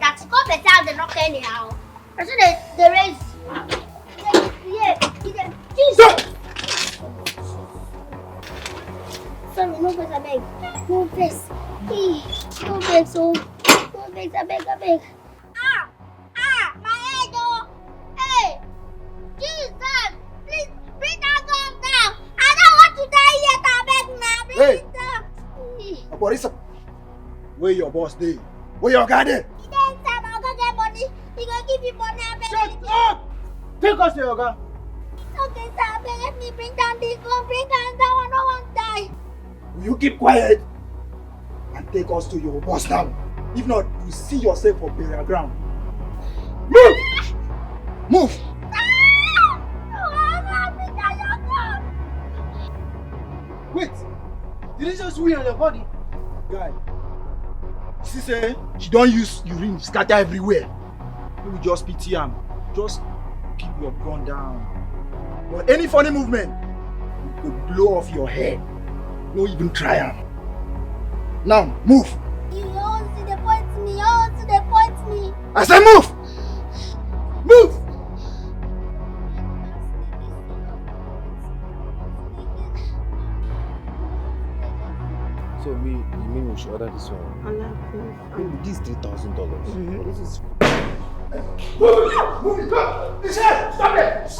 That's got better than not anyhow. I said the race. Yeah. Jesus. Sorry, no face, I beg. No face. Hey, no face, oh. No face, I beg. My head, oh. Hey, Jesus, please bring that gun down. I don't want to die yet, I beg now. Bring it down. Borisa, where your boss dey? Where your guy dey? He dey inside, I'll go get money. He gonna give you money, I beg. Shut up! Take us to your guy. Okay, sir, I beg, let me bring down this gun. Bring down that one, I don't want to die. Will you keep quiet and take us to your boss now? If not, you see yourself for burial ground. Move! Move! Wait! Did it just wee on your body? Guy, she say she don't use urine scatter everywhere. You will just pity him. Just keep your gun down. But any funny movement, you could blow off your head. No even try him. Now, move! You all see the point me. I said move! Move! So you mean we should order this one? Maybe this $3,000. This is... Move it! Go! Stop it!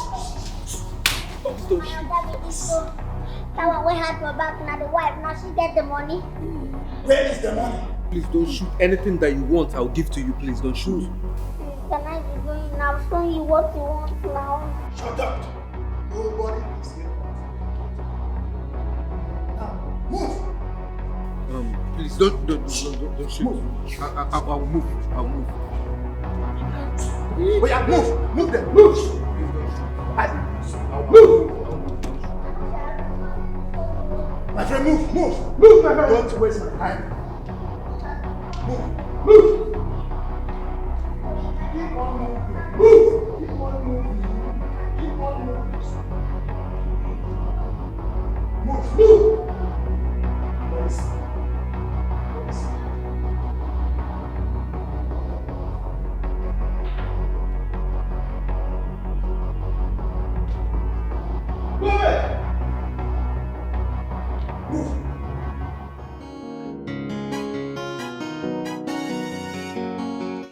That one we had for back now, the wife, now she get the money. Where is the money? Please don't shoot. Anything that you want, I'll give to you. Please don't shoot. Can I be going now? Show you what you want now. Shut up! Nobody is here. Now, move! Please don't shoot. Move. I'll move. Oh yeah, move! Move them! Move! I'll move! My friend, move! Move, my friend! Don't waste my time. Move! Keep on moving. Move!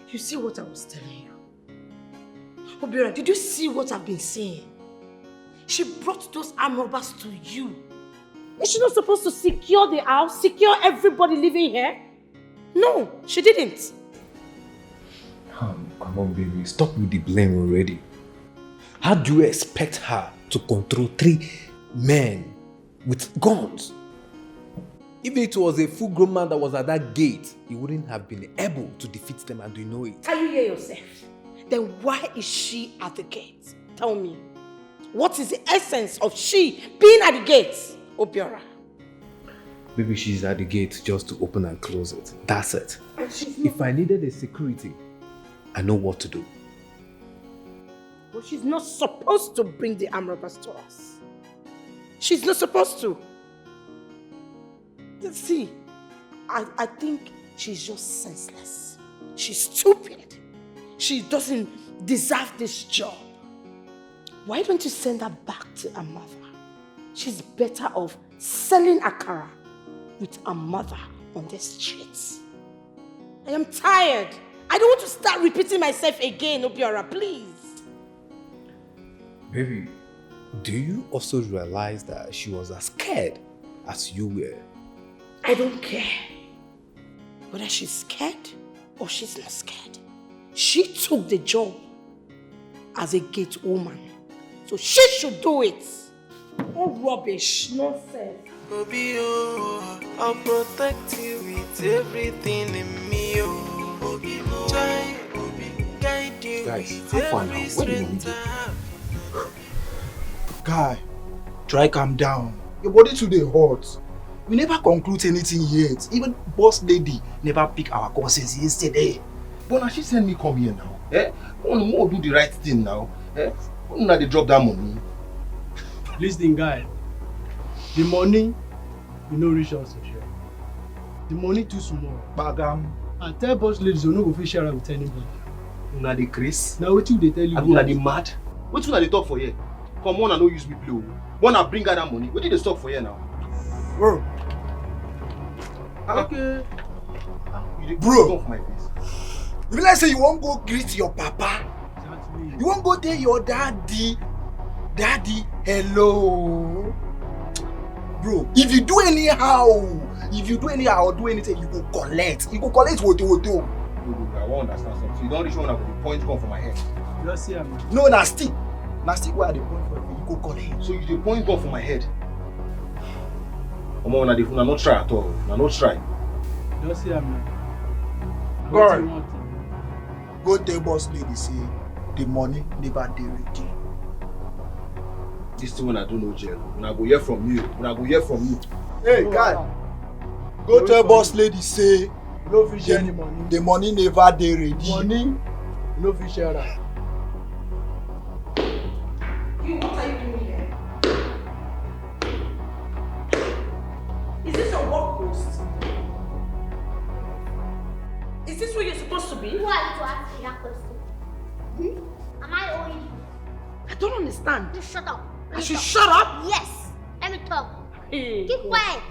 You see what I was telling you? Obiora, did you see what I've been saying? She brought those armed robbers to you. Is she not supposed to secure the house, secure everybody living here? No, she didn't. Come on, baby. Stop with the blame already. How do you expect her to control 3 men with guns? If it was a full-grown man that was at that gate, he wouldn't have been able to defeat them, and you know it. Can you hear yourself? Then why is she at the gate? Tell me. What is the essence of she being at the gate, Obiora? Maybe she's at the gate just to open and close it. That's it. If I needed a security, I know what to do. But she's not supposed to bring the armed robbers to us. She's not supposed to. See, I think she's just senseless. She's stupid. She doesn't deserve this job. Why don't you send her back to her mother? She's better off selling akara with her mother on the streets. I am tired. I don't want to start repeating myself again, Obiora, please. Baby, do you also realize that she was as scared as you were? I don't care whether she's scared or she's not scared. She took the job as a gate woman, so she should do it. Oh, rubbish, nonsense. Baby, oh, I'll protect you with everything in me, oh. Try, guide you. Guys, how far now? Where do you need it? Guy, try calm down. Your body today hot. We never conclude anything yet. Even boss lady never pick our courses yesterday. But now she send me come here now. One more do the right thing now. When they drop that money. Listen, guy. The money will not reach us for sure. The money too small. Bagam. And tell boss ladies you no go fit share am with anybody. Una dey craze? Now wetin dey tell you? Una dey mad? Wetin una dey talk for here? Come on, I no use me play. Wanna bring her that money? Wetin dey talk for here now? Bro. Okay. You dey Bro. come for my face. You like say you won't go greet your papa? Exactly. You won't go tell your daddy, hello? Bro, if you do anyhow or do anything, you go collect. You go collect what. I won't understand something. You don't reach one of the point come for my head. Just see am. No, na stick where the point for you go collect. So you the point come for my head. Come on, una not try at all. Una not try. Just see am now. God. What you want? Go tell boss lady say the money never dey ready. This thing when I do no jail. When I go hear from you. Hey, guy. Go tell boss lady say You no fit share any money. the money never dey ready. Money, you no fit share am. What are you doing here? Is this your work post? Is this where you're supposed to be? Who are you to ask me that question? Am I owing you? I don't understand. You shut up. I should shut up? Yes. Let me talk. Hey, Keep quiet.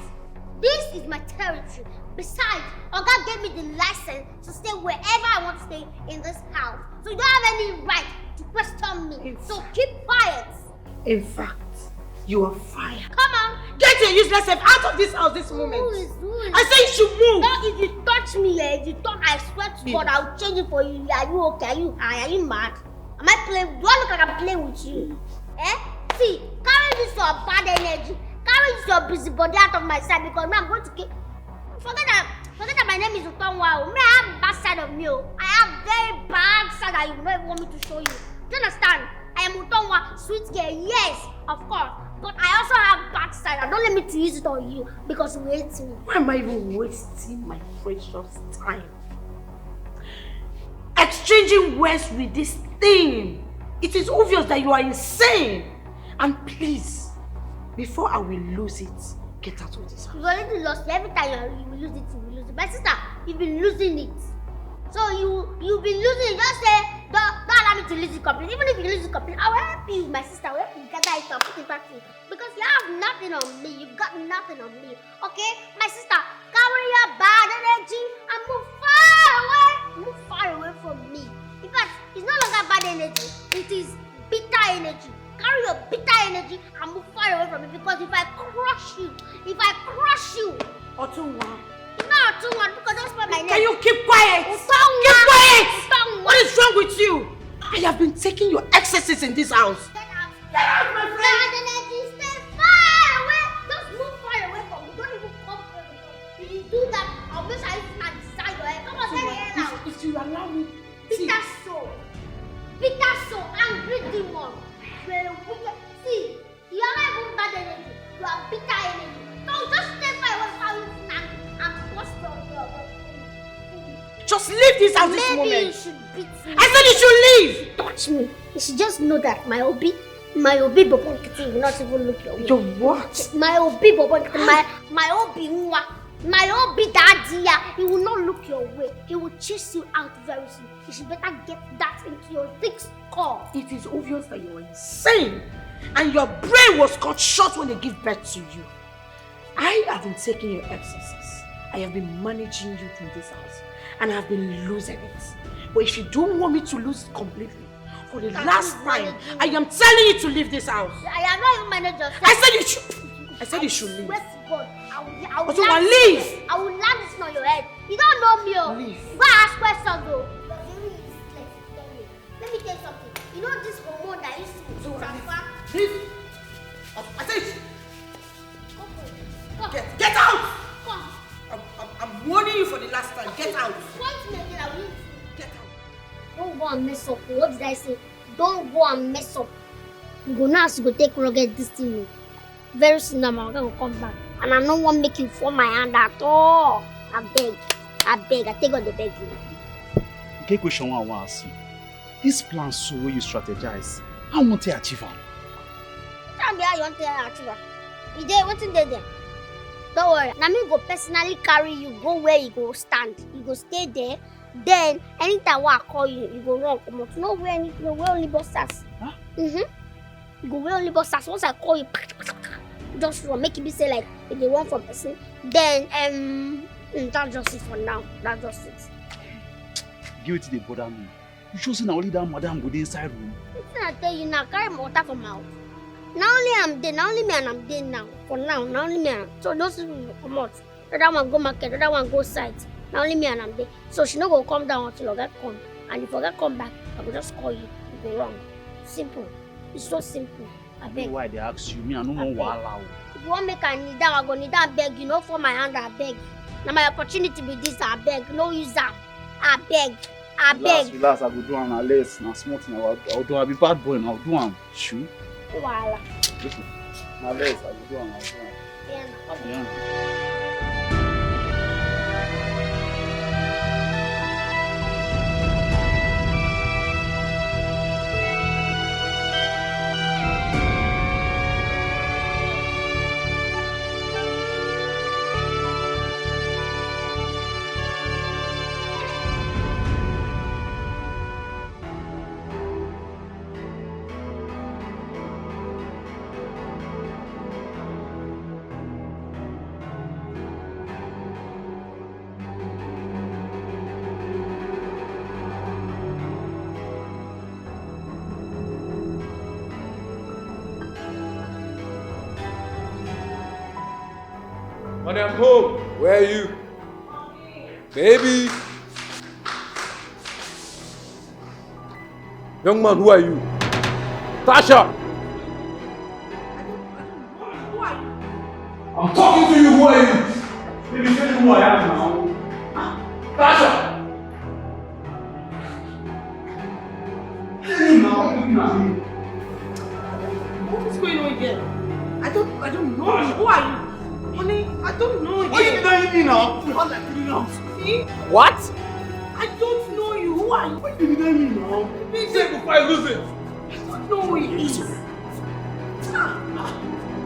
This is my territory. Besides, Oga gave me the license to stay wherever I want to stay in this house. So you don't have any right to question me. So keep quiet. in fact, you are fired. Come on. Get your useless self out of this house this moment. Who is? I say you should move. No, if you touch me, if you talk, I swear to God, I'll change it for you. Are you okay? Are you high? Are you mad? Am I playing? Do I look like I'm playing with you? See, carry this your bad energy. Carry this your busybody out of my sight because now I'm going to keep. Forget that my name is Utonwa. May I have bad side of me? I have very bad side that you don't want me to show you. Do you understand? I am Utonwa, sweet girl, yes, of course. But I also have bad side. Don't let me to use it on you because you hate me. Why am I even wasting my precious time? Exchanging words with this thing. It is obvious that you are insane. And please, before I will lose it, get out of this house. You've already lost it. Every time you will lose it, you will lose it. My sister, you've been losing it. So you've been losing it. Just say, don't allow me to lose it completely. Even if you lose it completely, I will help you, my sister. I will help you gather it and put it back to you. Because you have nothing on me. You've got nothing on me. Okay? My sister, carry your bad energy and move far away. Move far away from me. In fact, it's no longer bad energy. It is bitter energy. Carry your bitter energy and move far away from me. Because if I crush you, Otunwa. not too much because don't spell my name. Can you keep quiet? Utonwa. Keep quiet! Utonwa. What is wrong with you? I have been taking your excesses in this house. Get out. Get out, my friend. Bad energy, stay far away. Just move far away from me. Don't even come for me. If you do that, I'll make sure I decide your head. Come on, get your head out. If you allow me, Bitter soul, angry demon. Very wicked. See, you are not even bad energy. You are bitter energy. Don't just stay far away from me and bust your just leave this house this Maybe moment. you should beat me. I said you should leave. Touch me. You should just know that my obi Bobonkiti will not even look your way. Your what? My obi Bobonkiti, my obi Nwa, my obi Daddy, he will not look your way. He will chase you out very soon. You should better get that into your thick skull. It is obvious that you are insane and your brain was cut short when they give birth to you. I have been taking your excesses. I have been managing you in this house and I have been losing it. But if you don't want me to lose it completely, for the last time, I am telling you to leave this house. I am not even managing yourself. I said you should leave. Swear to God, I will Otunwa, land leave. this. I will land this on your head. You don't know me, oh. Leave. Go ask questions, though. You're very useless. Let me tell you something. You know this hormone that used to transfer? Leave. I said Come. get out. Come. I'm warning you for the last time. Get out. Point me again, I will. Get out. Don't go and mess up. What did I say? Don't go and mess up. You go now, so you go take rugged this thing. Very soon, I'm going to come back. And I don't want to make you fall my hand at all. I beg. I take on the beg you. Okay, question one I want to ask you. This plan so where you strategize, how want to achieve it? Tell me how you want to achieve it. You did what's in there? Don't worry. Now me go personally carry you, go where you go stand. You go stay there. Then anytime I call you, you go run. Come on. No where anything, no where only busters. Huh? You go where only busters. Once I call you, just run. Make it be say like if they want from person. Then that's just it for now. That's just it. Guilty they bother me. You sure say na only that madam go dey inside room? I tell you now, carry my water from out. Now only I'm there, now only me and I'm there now. For now, now only me and so those people will come out. The other one go market, the other one go site. Now only me and I'm there. So she no go come down until I come. And if I come back, I will just call you. You go wrong. Simple. It's so simple. I beg. Why they ask you? Me, I don't want wahala. If you want make I kneel down, I go kneel down beg. You know for my hand, I beg. Now my opportunity be this, I beg. No use that. I beg. I beg. Relax, I go do am na less, na small thing. I'll do. I'll be bad boy and I'll do am. Shoo. Wahala. Listen, na less, I go do am. Yeah. Honey, I'm home. Where are you? Baby. Young man, who are you? Tasha! Who are you? I'm talking to you, who are you? Baby, tell me who I am now. Tasha! Tell me now, I'm looking at you. What is going on here? I don't know you. Who are you? Honey, I don't know you. Why you denying me now? You have like 3 rounds. See? What? I don't know you. Who are you? Why you denying me now? Say before I lose it. I don't know who he is.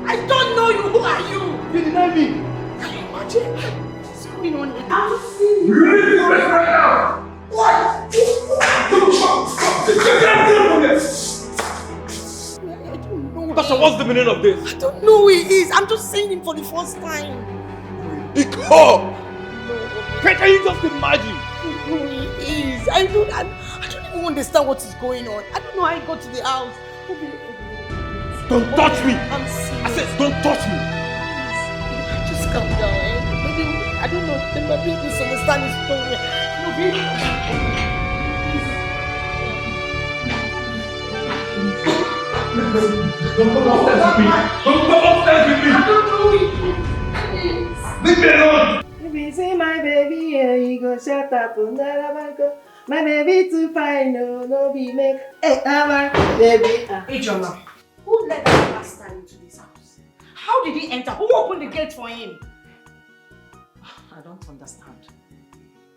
I don't know you. Who are you? You deny me. Can you imagine? What's going on here? I'm seeing You really do this right now. What? Don't stop. Get from this. I don't know. Tasha, what's the meaning of this? I don't know who he is. I'm just seeing him for the first time. Big whore! Can you just imagine? I don't know who he is. I don't even understand what is going on. I don't know how he got to the house. Don't touch me! I'm serious. I said, don't touch me! Please, just calm down. Maybe, I don't know, there might be misunderstanding story. No, baby. Don't come upstairs with me! Don't come upstairs with me! I don't know who he is. Leave me alone! If you see my baby, yeah, you go shut up. My baby too fine, no be make. Hey, my baby. Hey, Jonah, who let that bastard into this house? How did he enter? Who opened the gate for him? I don't understand.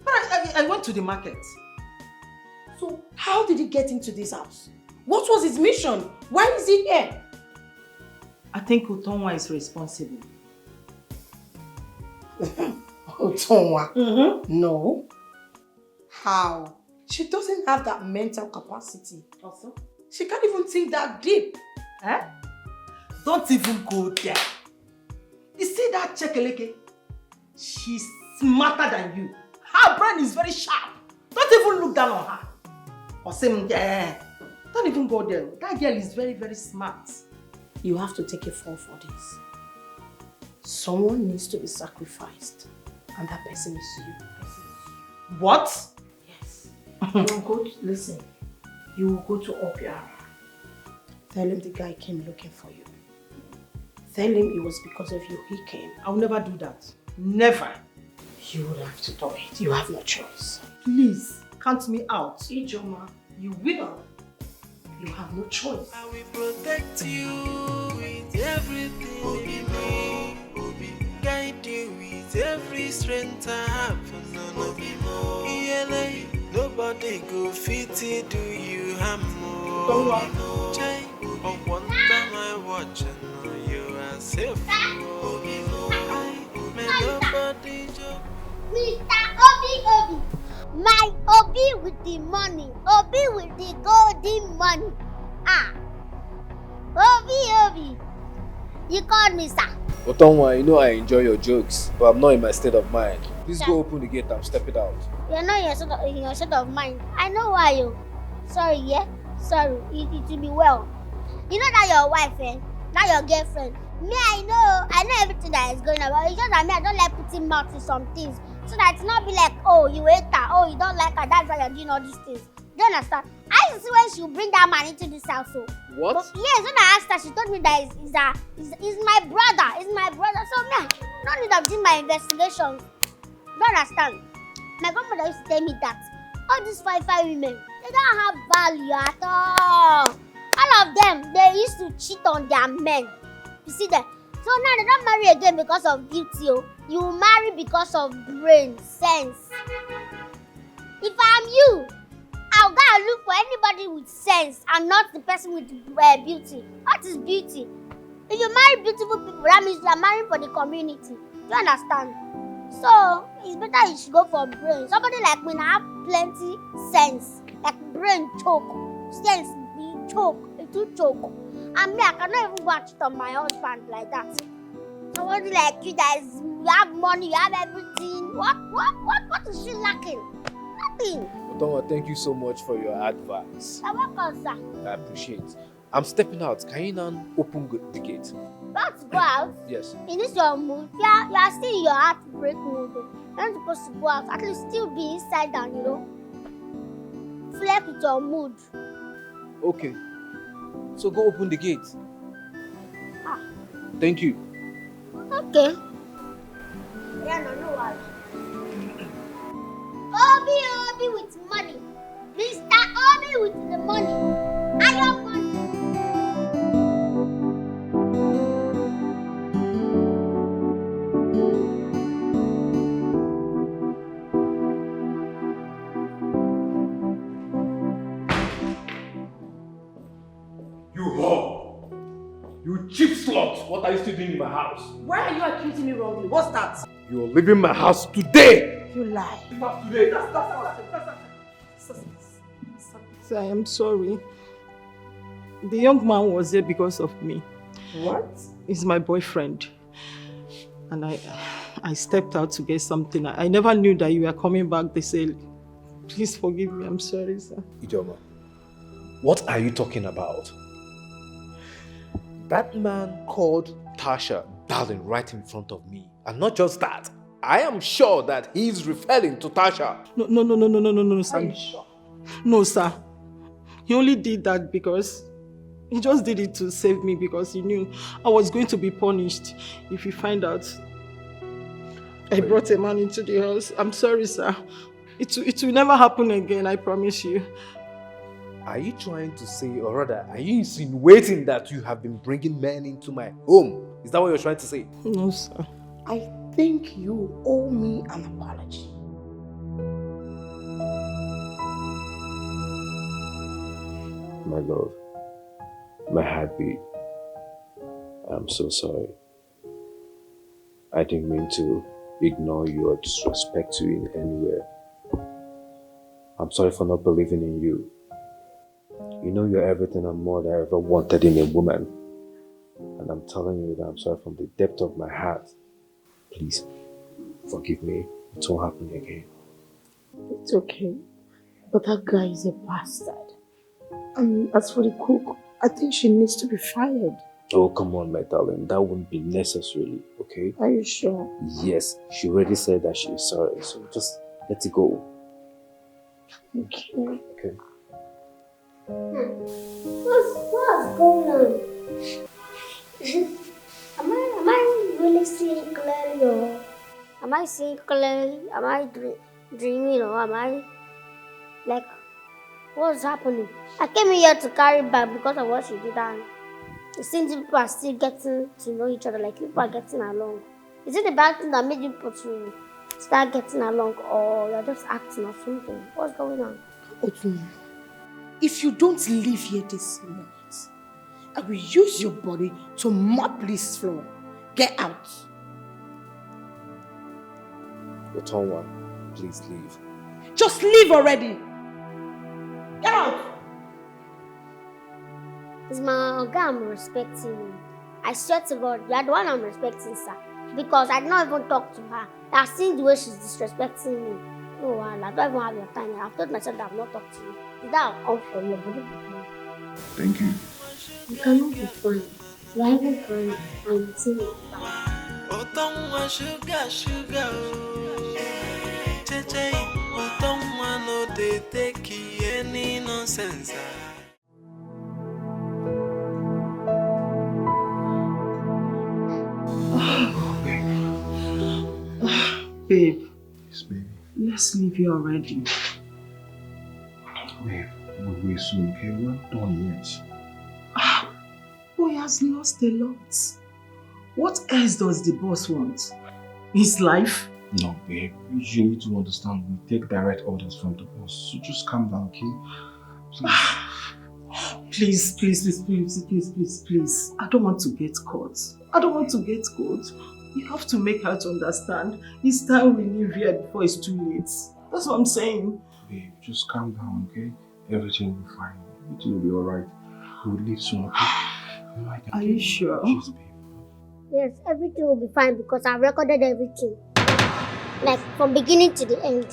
But I went to the market. So, how did he get into this house? What was his mission? Why is he here? I think Utonwa is responsible. Utonwa? No. How? She doesn't have that mental capacity. Also? She can't even think that deep. Eh? Don't even go there. You see that Chekeleke? She's smarter than you. Her brain is very sharp. Don't even look down on her. Or say, yeah. Don't even go there. That girl is very, very smart. You have to take a fall for this. Someone needs to be sacrificed. And that person is you. What? Yes. You will go to, listen. You will go to Opiara. Tell him the guy came looking for you. Tell him it was because of you he came. I will never do that. Never. You would have to do it. You have no choice. Please, count me out. Ijoma, You will. you have no choice. I will protect you with everything in me. Guide you with every strength I have. Nobody go fit to do you harm. Jai, one time I watch and you are safe. Mr. Obi. My Obi with the money. Obi with the golden money. Obi. You called me, sir. But don't worry, you know I enjoy your jokes, but I'm not in my state of mind. Please go open the gate, I'm stepping out. You're not in your state of mind. I know why you. Sorry, yeah? Sorry, it will be well. You know that your wife, that your girlfriend. Me, I know everything that is going on. But it's just that me, I don't like putting mouth to some things. So that it's not be like, oh, you hate her, oh, you don't like her, that's why you're doing all these things. Do you understand? I used to see when she would bring that man into this household. What? But yes, when I asked her, she told me that is my brother. It's my brother. So me, no need of doing my investigations. Do you understand? My grandmother used to tell me that all these five women, they don't have value at all. All of them, they used to cheat on their men. You see that? So now they don't marry again because of beauty. You marry because of brain, sense. If I'm you, I'll go and look for anybody with sense and not the person with beauty. What is beauty? If you marry beautiful people, that means you are marrying for the community. Do you understand? So it's better you should go for brain. Somebody like me now have plenty sense. Like brain choke. Sense be choke. It will choke. And me, I cannot even go and cheat on my husband like that. Somebody like you that is, you have money, you have everything. What is she lacking? Nothing. Otonwa, thank you so much for your advice. You're welcome, sir. I appreciate it. I'm stepping out. Can you now open the gate? Let's go out. Yes. In this your mood, you are still in your heartbreak mood. You're not supposed to go out. At least still be inside down, Flex with your mood. Okay. So go open the gate. Thank you. Okay. Yeah, no worry. Obi with money. Mr. Obi with the money. I have money. You whore! You cheap slut! What are you still doing in my house? Why are you accusing me wrongly? What's that? You are leaving my house today! You lie. Not today! Sir, I am sorry. The young man was there because of me. What? He's my boyfriend. And I stepped out to get something. I never knew that you were coming back. They said, please forgive me. I'm sorry, sir. Ijoma, what are you talking about? That man called Tasha darling right in front of me. And not just that, I am sure that he's referring to Tasha. No, sir. Are you sure? No, sir. He only did that because he just did it to save me because he knew I was going to be punished if he find out I brought a man into the house. I'm sorry, sir. It will never happen again, I promise you. Are you trying to say, or rather, are you insinuating that you have been bringing men into my home? Is that what you're trying to say? No, sir. I think you owe me an apology. My love, my heartbeat, I'm so sorry. I didn't mean to ignore you or disrespect you in any way. I'm sorry for not believing in you. You know you're everything and more than I ever wanted in a woman. And I'm telling you that I'm sorry from the depth of my heart. Please, forgive me. It won't happen again. It's okay. But that guy is a bastard. And as for the cook, I think she needs to be fired. Oh, come on, my darling. That wouldn't be necessary, okay? Are you sure? Yes, she already said that she's sorry. So just let it go. Okay. Okay. What's going on? Am I really seeing clearly, or am I seeing clearly? Am I dreaming, or am I like, what's happening? I came here to carry back because of what she did, and it seems people are still getting to know each other, like people are getting along. Is it the bad thing that made you people to start getting along, or you're just acting or something? What's going on? Otun, if you don't leave here this minute, I will use your body to mop this floor. Get out. Otonwa, please leave. Just leave already. Get out. It's my Oga I'm respecting you. I swear to God, you are the one I'm respecting, sir. Because I did not even talk to her. I've seen the way she's disrespecting me. Oh, well, I don't even have your time. I've told myself that I've not talked to you. That will come from your body. Thank you. You cannot be fine. You are even fine. I'm seeing you fine. Otonwa sugar, sugar, oh. Cheche, Otonwa no dey take any nonsense. Babe, Yes, baby. let's leave here already. Babe, we'll wait soon, okay? We're not done yet. Boy has lost a lot. What else does the boss want? His life? No, babe. You need to understand. We take direct orders from the boss. So just calm down, okay? Please. Please. I don't want to get caught. You have to make her to understand. It's time we leave here before it's too late. That's what I'm saying. Babe, just calm down, okay? Everything will be fine. Everything will be alright. We'll leave soon, okay? Are you sure? Yes, babe. Yes, everything will be fine because I've recorded everything. Like, from beginning to the end.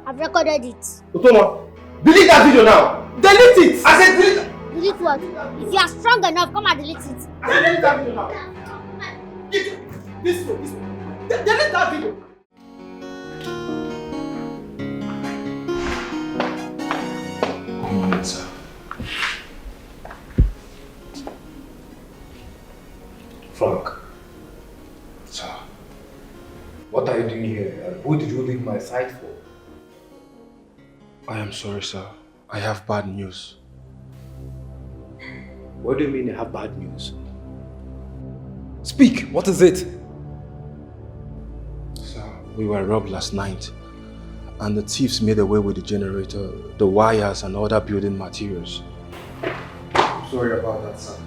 I've recorded it. Otoma, delete that video now! Delete it! I said delete that! Delete what? If you are strong enough, come and delete it. I said delete that video now! This way. Delete that video! Come on, sir. Frank, Sir. what are you doing here? And who did you leave my side for? I am sorry, sir. I have bad news. What do you mean you have bad news? Speak, what is it? Sir, we were robbed last night. And the thieves made away with the generator, the wires and other building materials. I'm sorry about that, sir.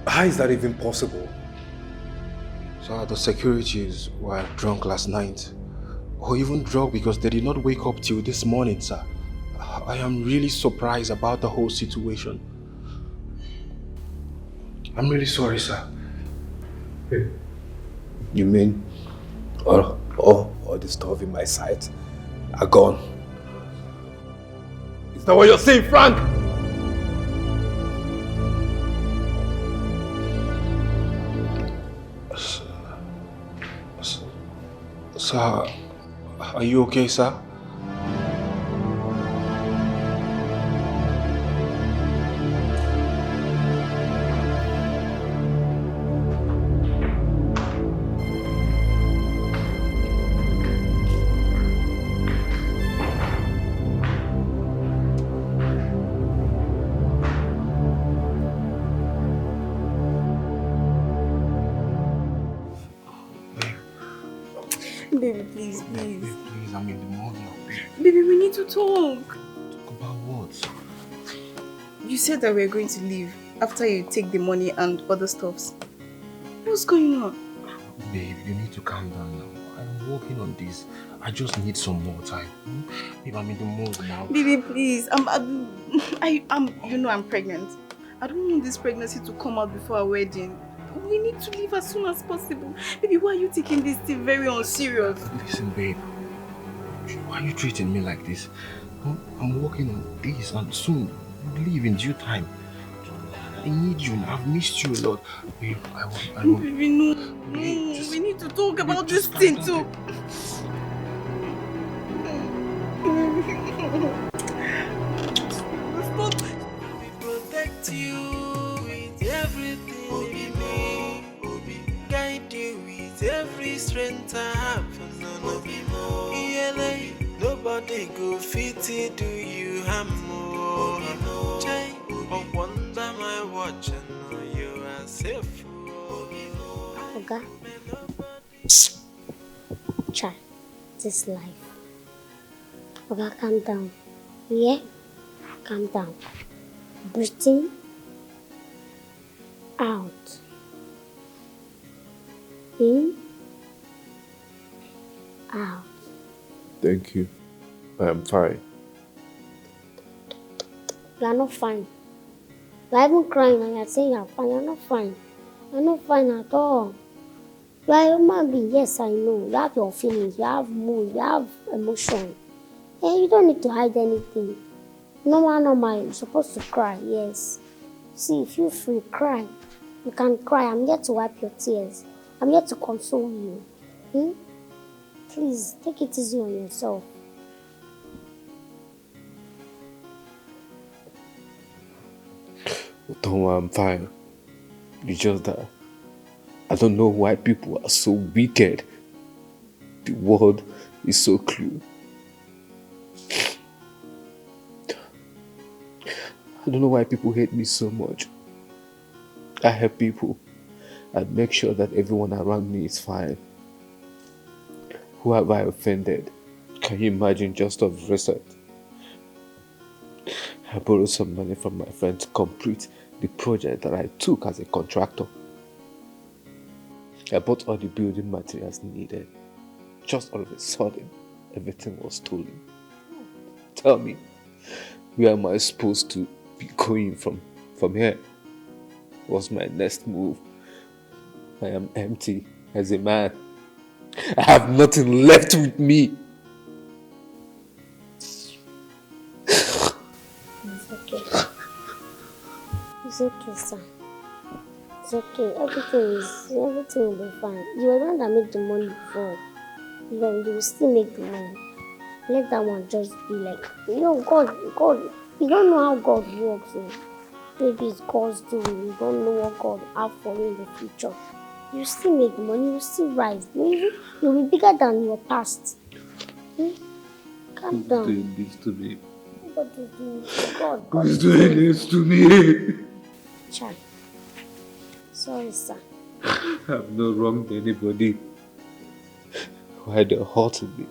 How is that even possible? Sir, the securities were drunk last night. Or even drunk because they did not wake up till this morning, sir. I am really surprised about the whole situation. I'm really sorry, sir. You mean all the stuff in my site are gone? Is that what you're saying, Frank? Sir, are you okay, sir? Baby, please. Please, I'm in the mood now, babe. Baby, we need to talk. Talk about what? You said that we were going to leave after you take the money and other stuffs. What's going on? Babe, you need to calm down now. I'm working on this. I just need some more time. Babe, I'm in the mood now. Baby, please. I'm pregnant. I don't want this pregnancy to come out before our wedding. We need to leave as soon as possible. Baby, why are you taking this thing very unserious? Listen, babe. Why are you treating me like this? I'm working on this and soon we'll leave in due time. I need you now. I've missed you a lot. Babe, I want. Baby, no. Babe, We need to talk about this thing too. We protect you with everything in me. Guide you with every strength I have. Nobody go fit to do you harm more. Jay, I wonder my watch and you are safe. Oga. Child, this life. Oga, calm down. Yeah? Calm down. Breathe in. Out. In. Out. Thank you. I am fine. You are not fine. You are even crying and you are saying you are fine. You are not fine. You are not fine at all. You are a human being. Yes, I know. You have your feelings. You have mood. You have emotion. And you don't need to hide anything. Normal. You're supposed to cry. Yes. See, if you feel cry, you can cry. I'm here to wipe your tears. I'm here to console you. Please, take it easy on yourself. Don't worry, I'm fine. It's just that I don't know why people are so wicked. The world is so cruel. I don't know why people hate me so much. I help people and make sure that everyone around me is fine. Who have I offended? Can you imagine? Just of recent, I borrowed some money from my friend to complete the project that I took as a contractor. I bought all the building materials needed. Just all of a sudden, everything was stolen. Tell me, where am I supposed to be going from here? What's my next move? I am empty as a man. I have nothing left with me. It's okay. It's okay, son. It's okay. Everything will be fine. You were the one that made the money before. You will still make the money. Let that one just be like, God, you don't know how God works. Maybe it's God's doing. You don't know what God has for you in the future. You still make money, you still rise. You'll be bigger than your past. Calm down. Who's doing this to me? Nobody's doing this to God. Who's doing this to me? Child. Sorry, sir. I've not wronged anybody. Why they're hurting me?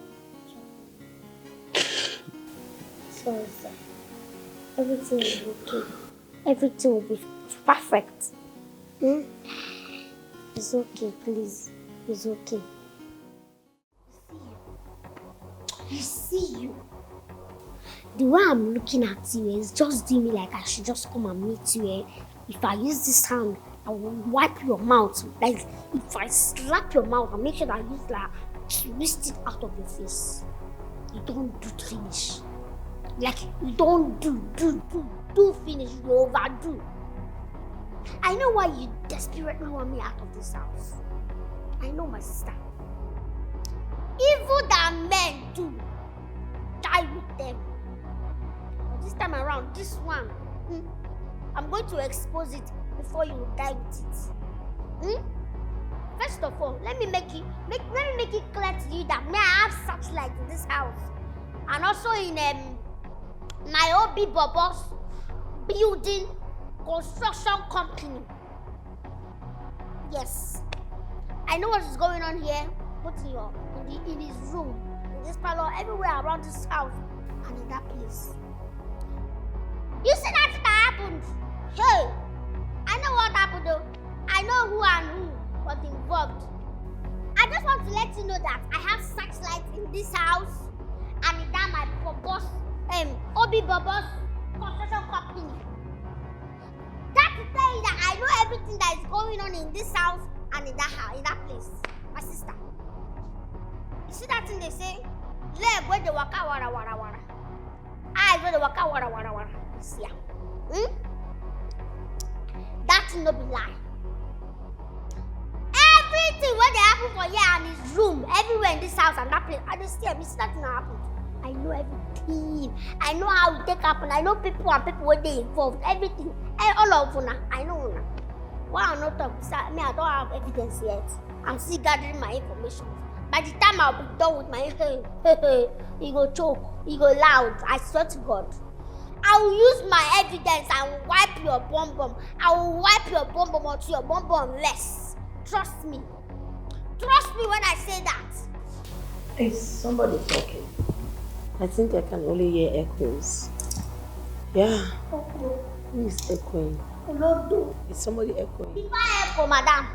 Sorry, sir. Everything will be okay. Everything will be perfect. It's okay, please. It's okay. You see. The way I'm looking at you is just doing me like I should just come and meet you. If I use this hand, I will wipe your mouth. Like, if I slap your mouth, I'll make sure that I use like twist it out of your face. You don't do finish. Like, you don't do finish. You overdo. I know why you desperately want me out of this house. I know, my sister. Evil that men do, die with them. But this time around, this one, I'm going to expose it before you die with it. First of all, let me make it clear to you that may I have searchlight in this house, and also in Niobe Bobo's building construction company. Yes, I know what is going on here. Both in his room, in this parlor, everywhere around this house, and in that place. You see that happened? Hey, I know what happened though. I know who and who was involved. I just want to let you know that I have searchlight in this house, and in that my Bobo's, Obi Bobo's construction company. That to tell you that I know everything that is going on in this house and in that house, in that place. My sister. You see that thing they say? Leg where they waka wara wara wara. Eyes where they waka wara wara wara. You see ya? That thing no be lie. Everything where they happen for here and his room, everywhere in this house and that place, I just see that thing happen. I know everything. I know how it take happen. I know people and people where they involved. Everything. All of them. I know una. Why I'm not talking? Me, I don't have evidence yet. I'm still gathering my information. By the time I'll be done with my you go choke, you go loud. I swear to God. I will use my evidence and wipe your bum bum. I will wipe your bum bum until your bum bum less. Trust me. Trust me when I say that. Is somebody talking? I think I can only hear echoes. Yeah. Who is echoing? Is somebody echoing? If I echo, madam.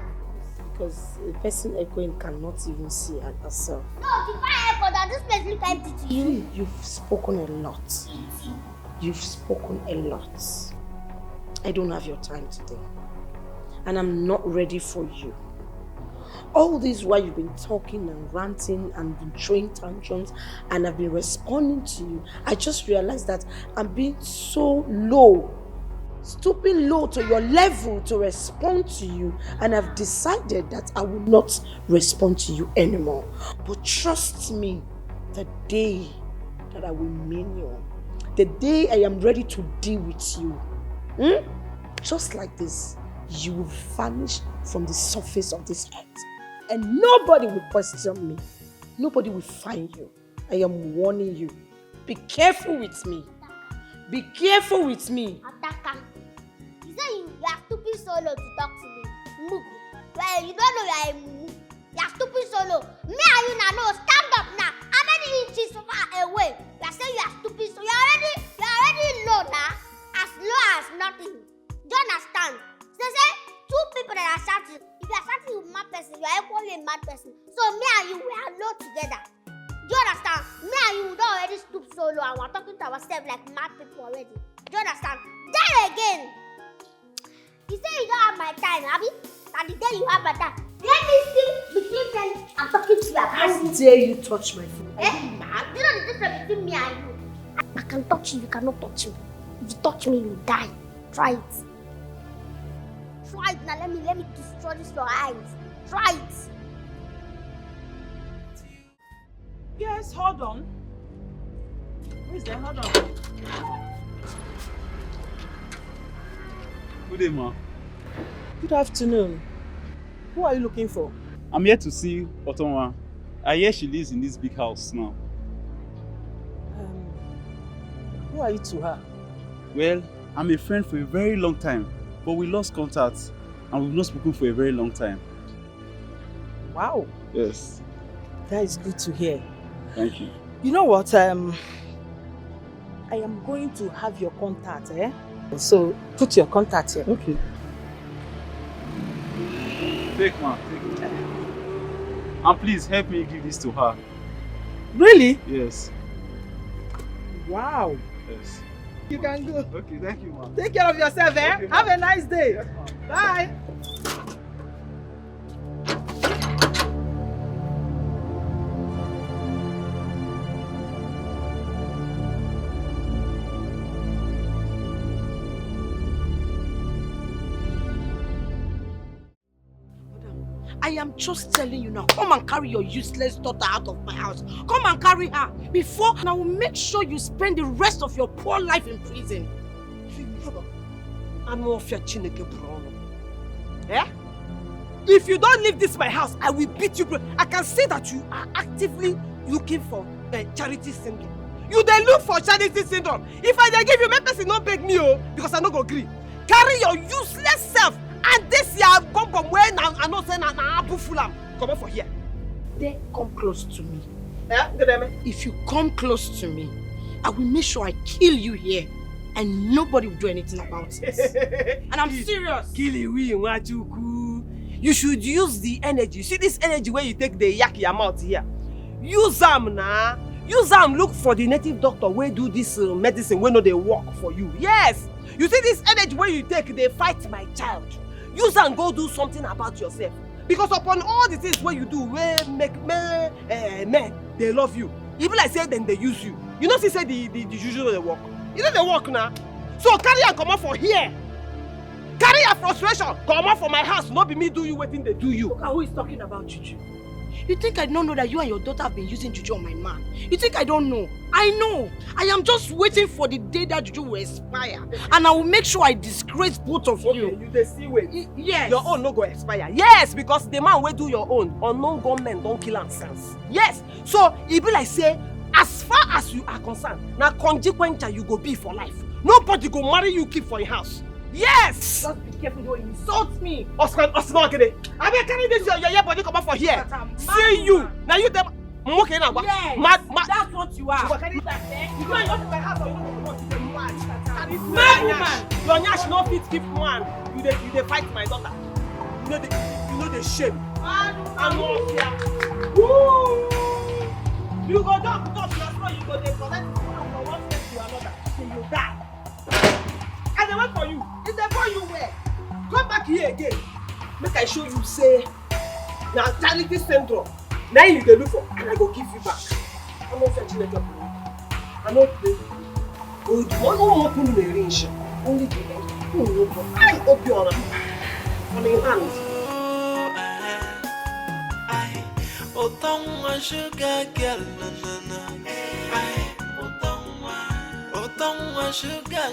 Because the person echoing cannot even see herself. No, if I echo, that this place look empty to you. You've spoken a lot. You've spoken a lot. I don't have your time today. And I'm not ready for you. All this while you've been talking and ranting and been throwing tantrums and I've been responding to you, I just realized that I'm being so low, stooping low to your level to respond to you, and I've decided that I will not respond to you anymore. But trust me, the day that I will mean you, the day I am ready to deal with you, just like this, you will vanish from the surface of this earth. And nobody will question me. Nobody will find you. I am warning you. Be careful with me. Be careful with me. Ataka. You say you are stupid solo to talk to me. Mugu. Well, you don't know you are a mugu. You are stupid solo. Me and you now know. Stand up now. How many inches far away? You are saying you are stupid solo. You are already low now. As low as nothing. Do you understand? So say two people that are shouting. If you are shouting with a mad person, you are equally a mad person. So me and you, we are low together. Do you understand? Me and you don't already stoop so low and we're talking to ourselves like mad people already. Do you understand? Then again, you say you don't have my time, Abby? And the day you have my time, let me see between them and talking to your person. How dare you touch my phone? Eh? You know the difference between me and you? I can touch you, you cannot touch me. If you touch me, you die. Try it. Try it now, let me destroy this your eyes. Try it. Yes, hold on. Who's there? Hold on. Good day, ma. Good afternoon. Who are you looking for? I'm here to see Otonwa. I hear she lives in this big house now. Who are you to her? Well, I'm a friend for a very long time, but we lost contact and we've not spoken for a very long time. Wow. Yes. That is good to hear. Thank you. You know what? I am going to have your contact, eh? So put your contact here. Okay. Take, ma. Take it. And please help me give this to her. Really? Yes. Wow. Yes. You can go. Okay, thank you, ma. Take care of yourself, eh? Okay, have a nice day. Yes, bye. I am just telling you now, come and carry your useless daughter out of my house. Come and carry her before, and I will make sure you spend the rest of your poor life in prison. I'm off your chineke brono. Eh? If you don't leave this my house, I will beat you. I can see that you are actively looking for charity syndrome. You then look for charity syndrome. If I dey give you, make person not beg me, because I no go agree. Carry your useless self. And this year, come from where I know say na abu fulam. Come on for here. They come close to me. Yeah, if you come close to me, I will make sure I kill you here, and nobody will do anything about it. And I'm serious. You should use the energy. See this energy where you take the yak your mouth here. Use them now. Use them. Look for the native doctor where do this medicine when no they work for you. Yes. You see this energy where you take, they fight my child. Use and go do something about yourself. Because upon all the things where you do, where make men, they love you. Even like say then they use you. You know, say the usual they work. You know they work now. So carry and come out for here. Carry your frustration. Come out for my house. Not be me do you waiting they do you. Look at who is talking about juju. You think I don't know that you and your daughter have been using juju on my man? You think I don't know? I know. I am just waiting for the day that juju will expire. And I will make sure I disgrace both of you. You they see wait. Yes. Your own no go expire. Yes, because the man will do your own. Unknown gunmen don't kill and sense. Yes. So it be like say, as far as you are concerned, now consequential you go be for life. Nobody go marry you keep for your house. Yes! Just be careful, don't insult me. Oscar, I be carry this your body come out for here. See you. Now you them. Okay, now. Yes, that's what you are. You go and go to my house or you don't want to be mad. Mad woman. Your nyash no fit keep man. You dey fight my daughter. You know the shame. I'm not here. Woo! You go jump, now so you go dey collect from one step to another till you die. I dey wait for you. Is there for you where? Come back here again. Make I show you say na Charity syndrome. Now you dey look for and I go give you back. I'm not fetching a job. I'm not playing. Good. One more thing in the range. Only the end. I hope you are on your hands. Otongwa sugar girl, na na na. Otongwa sugar.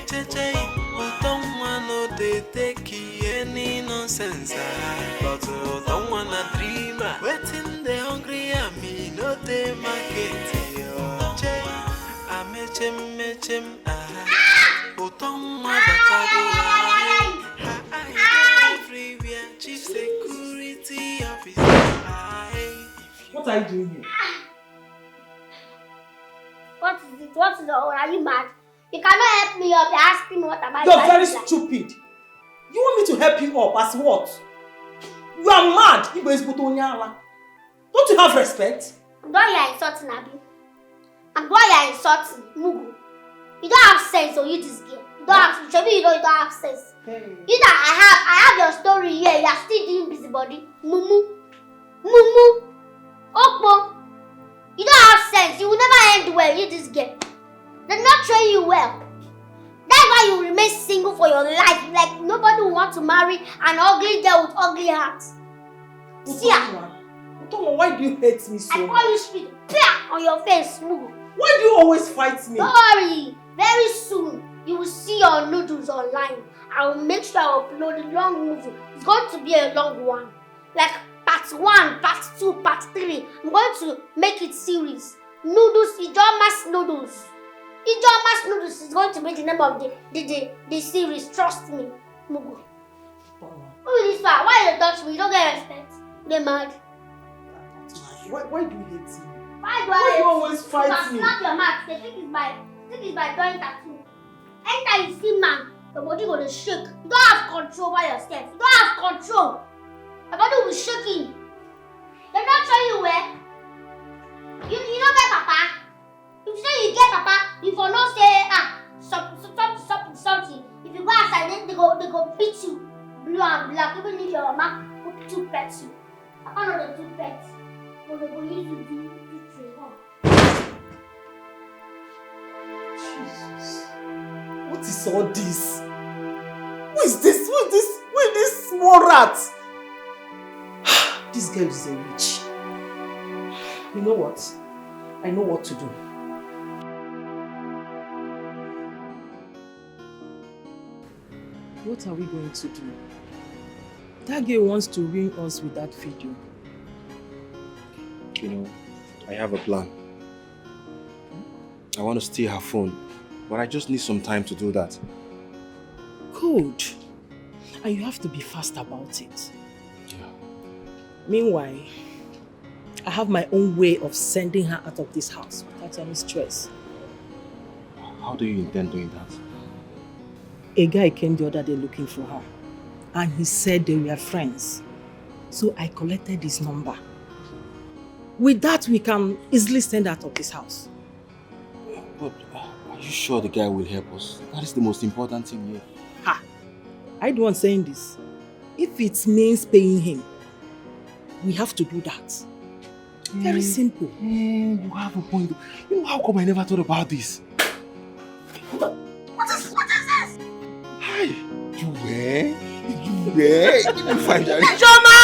Cheche, Otongwa no dey take any nonsense. But Otongwa na dreamer. Waiting the hungry me no dey market. Che, mechem. Otongwa batago. Everywhere, chief security officer. What are you doing here? What is it? What is the order? Are you mad? You cannot help me up. You're asking me what am I doing? You're very stupid. You want me to help you up as what? You are mad. Don't you have respect? I'm the one you're insulting, Abi. I'm the one you're insulting, Mugu. You don't have sense, or you this girl. You don't have sense. You don't have sense. Hey. You know, I have your story here. You're still doing busybody. Mumu. Okpo. You don't have sense. You will never end well, you this girl. They're not train you well. That's why you remain single for your life. Like nobody will want to marry an ugly girl with ugly heart. See ya. Why do you hate me so much? I call you street. On your face, Mugu. Why do you always fight me? Don't worry. Very soon, you will see your noodles online. I will make sure I upload a long movie. It's going to be a long one. Like part 1, part 2, part 3. I'm going to make it series. Noodles, Ijoma's Noodles. Ijoma's Noodles is going to be the name of the series. Trust me, Mugu. Who is this one? Why you touch me? You don't get respect. Get mad. Why do you hate me? Why do you always fight me? Snap your mouth. The thing is by drawing tattoo. Anytime you see man, your body gonna shake. You don't have control over yourself. You don't have control. Your body will be shaking. They're not showing you where. You don't get papa. If you say you get papa, you for not say something. If you go outside, then they go beat you. Blue and black. Even if your mama put 2 pets you. Papa know the 2 pets. But they go use you to do 3 more. Jesus. What is all this? Who is this? Who is this small rat? This girl is a witch. You know what? I know what to do. What are we going to do? That girl wants to ring us with that video. You know, I have a plan. I want to steal her phone, but I just need some time to do that. Good. And you have to be fast about it. Yeah. Meanwhile, I have my own way of sending her out of this house without any stress. How do you intend doing that? A guy came the other day looking for her, and he said they were friends. So I collected his number. With that, we can easily send her out of this house. But are you sure the guy will help us? That is the most important thing here. Ha! I don't want saying this. If it means paying him, we have to do that. Very simple. You have a point. You know, how come I never thought about this? What is this? Hi! You were? You find out. Joma!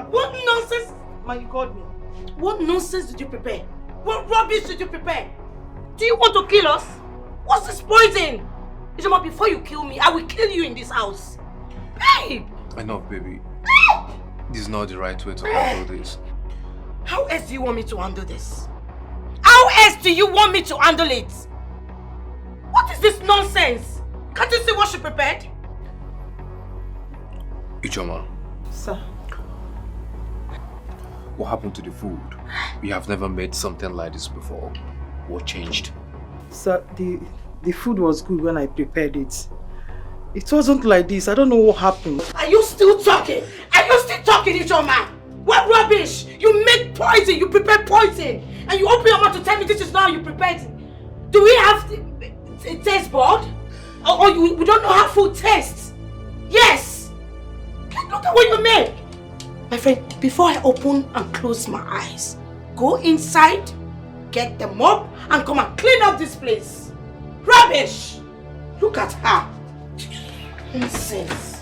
What nonsense? Man, you called me. What nonsense did you prepare? What rubbish did you prepare? Do you want to kill us? What's this poison? Ijoma, before you kill me, I will kill you in this house. Babe! Enough, baby. This is not the right way to handle this. How else do you want me to handle this? How else best do you want me to handle it? What is this nonsense? Can't you see what she prepared? Ichoma, Sir. what happened to the food? We have never made something like this before. What changed? Sir, the food was good when I prepared it. It wasn't like this. I don't know what happened. Are you still talking? Are you still talking, Ichoma? What rubbish! You make poison, you prepare poison, and you open your mouth to tell me this is not how you prepared it. Do we have a taste board? Or we don't know how food tastes? Yes! Look at what you make! My friend, before I open and close my eyes, go inside, get the mop, and come and clean up this place. Rubbish! Look at her. Nonsense.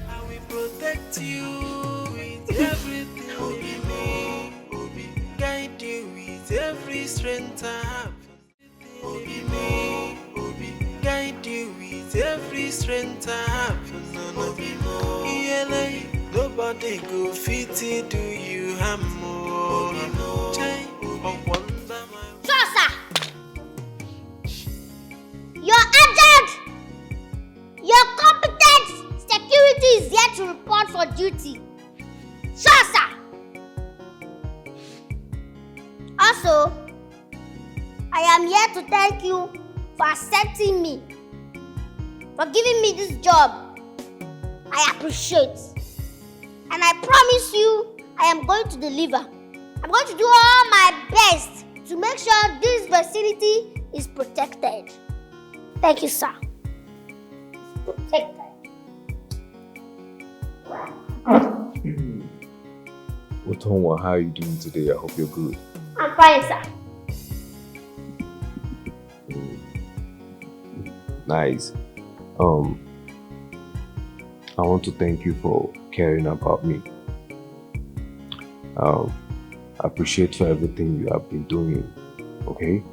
I will protect you with everything in me. Guide you with every strength I have. Guide you with every strength I have. Nobody go fit to do you harm more. Sir! Your agent! Your competent security is here to report for duty. Sir! Also, I am here to thank you for accepting me, for giving me this job. I appreciate. And I promise you, I am going to deliver. I'm going to do all my best to make sure this vicinity is protected. Thank you, sir. Protected. Otonwa, how are you doing today? I hope you're good. I'm fine, sir. Nice. I want to thank you for caring about me. I appreciate for everything you have been doing, okay?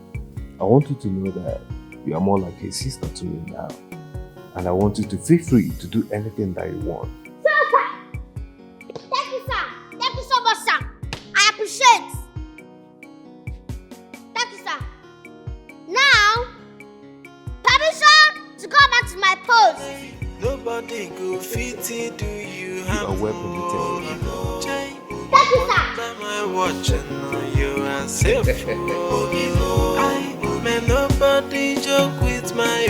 I want you to know that you are more like a sister to me now. And I want you to feel free to do anything that you want. Sir! Thank you, sir. Thank you so much, sir. I appreciate. Thank you, sir. Now, permission to go back to my post. Nobody go fit to do you are well permitted. Thank you, sir. I watching you are safe. May nobody joke with my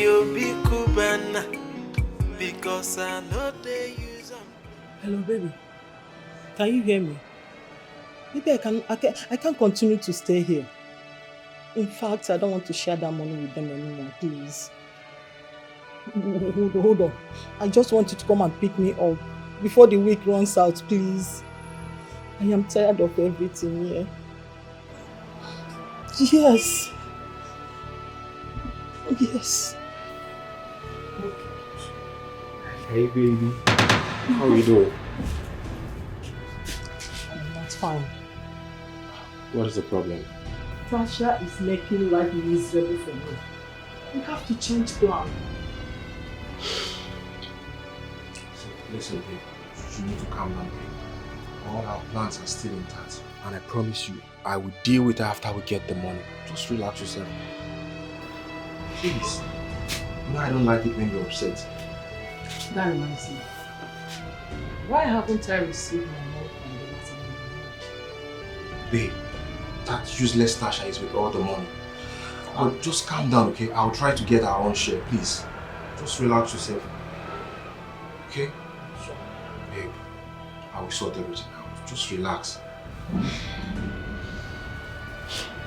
obi Kubana, because I know they use them. Hello, baby. Can you hear me? Maybe I can't continue to stay here. In fact, I don't want to share that money with them anymore, please. Hold on. I just want you to come and pick me up before the week runs out, please. I am tired of everything here. Yes. Yes. Hey baby, how are you doing? That's fine. What is the problem? Tasha is making life miserable for me. We have to change plan. So listen babe, you need to calm down babe. All our plans are still intact. And I promise you, I will deal with it after we get the money. Just relax yourself. Please. You know I don't like it when you're upset. That reminds me. Why haven't I received my money from the last Babe, that useless Tasha is with all the money. But just calm down, okay? I'll try to get our own share, please. Just relax yourself. Okay? Sure. Babe, I will sort everything out. Just relax.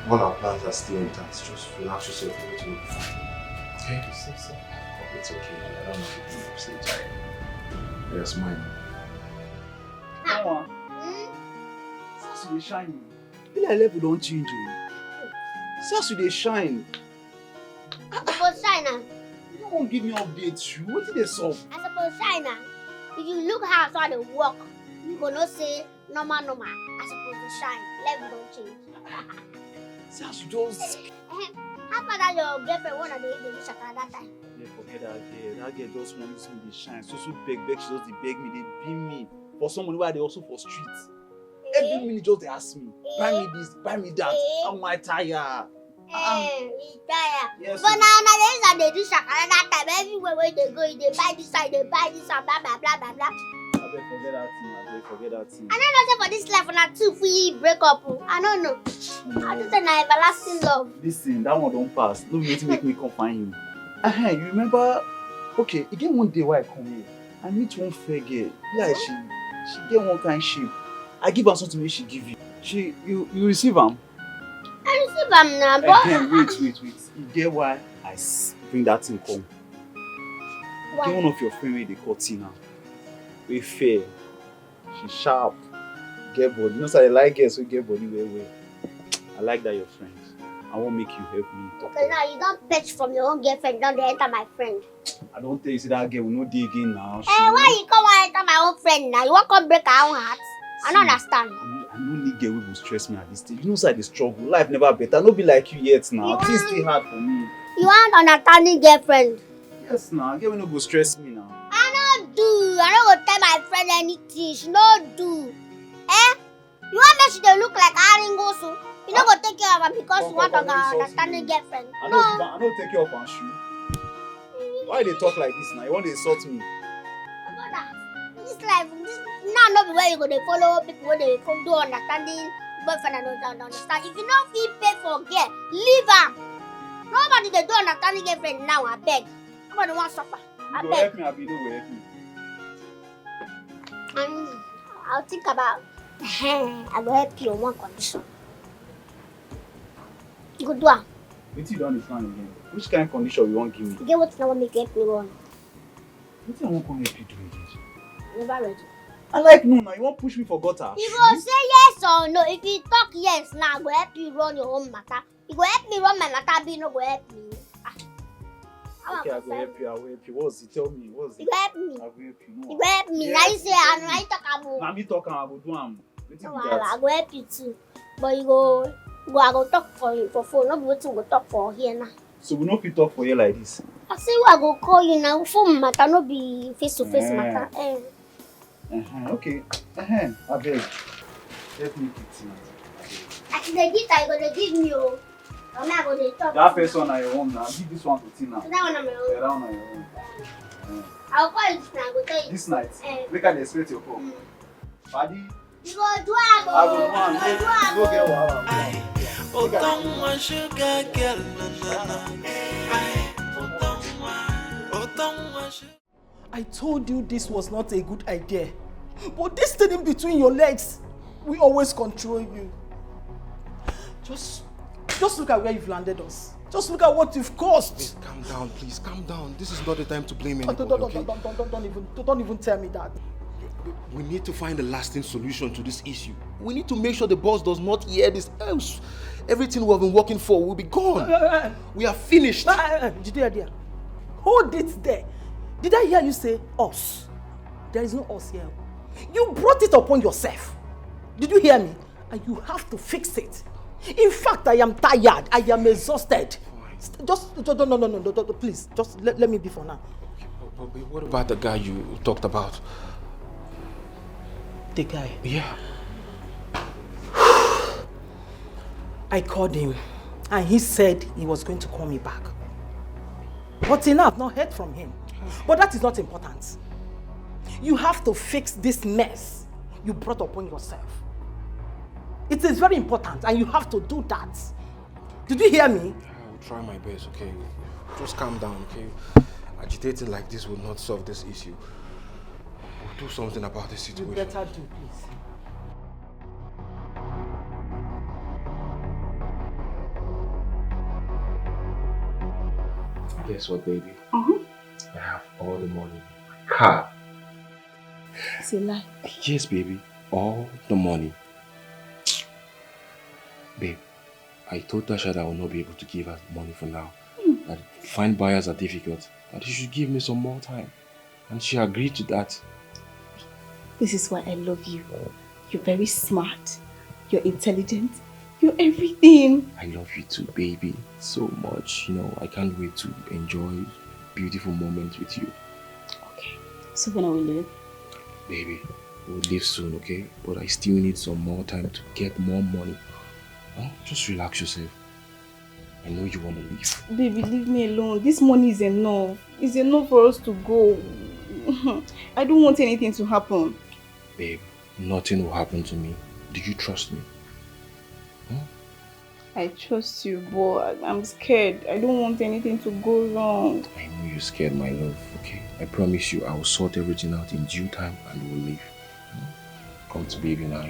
All our plans are still intact. Just relax yourself, everything will be fine. Okay? Oh, it's okay. I don't know if you're upset. Yes, mine. Mama, since you dey shine, be like level don't change you. Since you dey shine, I suppose China. you don't want give me updates. What did they solve? I suppose China. If you look how they work, you gonna say normal. I suppose to shine. Level don't change. Since you just How about that your girlfriend one of the days at that time? yeah, forget that girl. That girl just want me to shine. So beg, she just dey beg me, they beat me for someone where they also for streets. Every minute just they ask me, buy me this, buy me that. I'm my tired. It's tired. Yes. But now they do shakara that time. Everywhere where they go, they buy this side, they buy this and blah blah blah blah blah. I better forget that thing. I better forget that thing. I don't know say for this life when two free break up. I don't know. I just say na everlasting love. Listen, that one don't pass. No need to make me come find you. You remember? Okay, again one day why I come here, I meet one fair girl. Like she get one kind shape. I give her something she give you. You receive them. I receive am now, but Again, wait. You get why I bring that thing come? why? Get one of your friends they call Tina. We fair. She sharp. Get body. You know, so I like girls who get body well. I like that you're friends. I won't make you help me talk. Okay, now you don't fetch from your own girlfriend, don't they enter my friend. I don't tell you, see that girl will not dig in now. Why you come and enter my own friend now? You want to break our own hearts? I don't understand. I don't need girl who will stress me at this stage. You know, so the struggle. Life never better. No be like you yet now. Things still hard for me. You want understanding girlfriend? Yes, now. Girl will not go stress me now. I don't do. I don't go tell my friend anything. She don't do. You want me she dey look like Aringo so? You don't go take care of her because you want to understanding girlfriend. I No. don't take care of her shoe. Why they talk like this now? You want to insult me? Brother, this life, now not be where you go to follow people where they do understanding boyfriend and don't understand. If you don't feel pay for girl, leave her. Nobody they do understanding girlfriend now. I beg. Nobody want to suffer. I You go beg. help me, Abi. No go help me. And I'll think about. I will help you on one condition. You go do am. What you don't understand again? Which kind of condition you want give me? You get what you want make you help me run. What I want come help you do again? I'm never ready. I like no now. You want push me for gutter? You go say yes or no. If you talk yes now, I go help you run your own matter. You go help me run my matter, but you no go help me. Okay, I go help you. I will help you. What's it? Tell me. What's You it? go help me. I will help you. No. You go help me. Yes, Now you say yes. I know you talk about. Now me talking. I will do am. No, I go help you too. But I go talk for you for phone. Not waiting go talk for here now. So we no fit talk for you like this. I say I go call you now. Phone matter no be face to face matter. Okay. I beg. Let me pity. I the guitar you go to give me oh. Or me I go to talk. That first one are your own now. Give this one to Tina. That one on my own. Yeah, that one are your own. I'll call you this night. I go tell you. This night. Eh. Make her expect your call. Paddy. You go do am I go oh. one. You go do am Go get oh. wahala. Oh, don't want sugar girl, no. Oh, don't want sugar. I told you this was not a good idea. But this thing in between your legs, we always control you. Just look at where you've landed us. Just look at what you've caused. Please, calm down, please, calm down. This is not the time to blame anybody, okay? Don't even tell me that. We need to find a lasting solution to this issue. We need to make sure the boss does not hear this, else everything we have been working for will be gone. We are finished. Did you hear? Hold it there. Did I hear you say us? There is no us here. You brought it upon yourself. Did you hear me? And you have to fix it. In fact, I am tired. I am exhausted. Just no, please. Just let me be for now. But what about the guy you talked about? The guy. Yeah. I called him and he said he was going to call me back. But till now, I've not heard from him. But that is not important. You have to fix this mess you brought upon yourself. It is very important and you have to do that. Did you hear me? I will try my best, okay? Just calm down, okay? Agitating like this will not solve this issue. We'll do something about this situation. You better do, please. Guess what, baby? I have all the money in my car. It's a lie. Yes, baby. All the money. Babe, I told Tasha that I will not be able to give her money for now. That to find buyers are difficult. That she should give me some more time. And she agreed to that. This is why I love you. You're very smart. You're intelligent. You're everything. I love you too, baby. So much. You know, I can't wait to enjoy beautiful moments with you. Okay. So when are we leave? Baby, We'll leave soon, okay? But I still need some more time to get more money. Huh? Just relax yourself. I know you want to leave. Baby, leave me alone. This money is enough. It's enough for us to go. I don't want anything to happen. Babe, nothing will happen to me. Do you trust me? Huh? I trust you, but I'm scared. I don't want anything to go wrong. I know you're scared, my love, okay? I promise you I will sort everything out in due time and we'll leave. Come to baby now.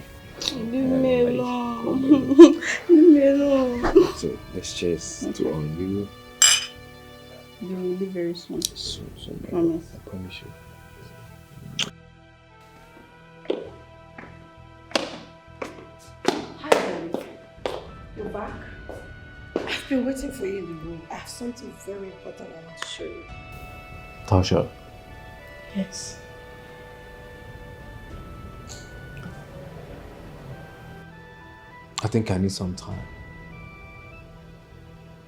Leave me alone. Leave me alone. So let's cheers to all you. You will leave very soon. So my Promise. love, I promise you. Hi, darling. You're back? I've been waiting for you in the room. I have something very important I want to show you. Tasha, Yes. I think I need some time.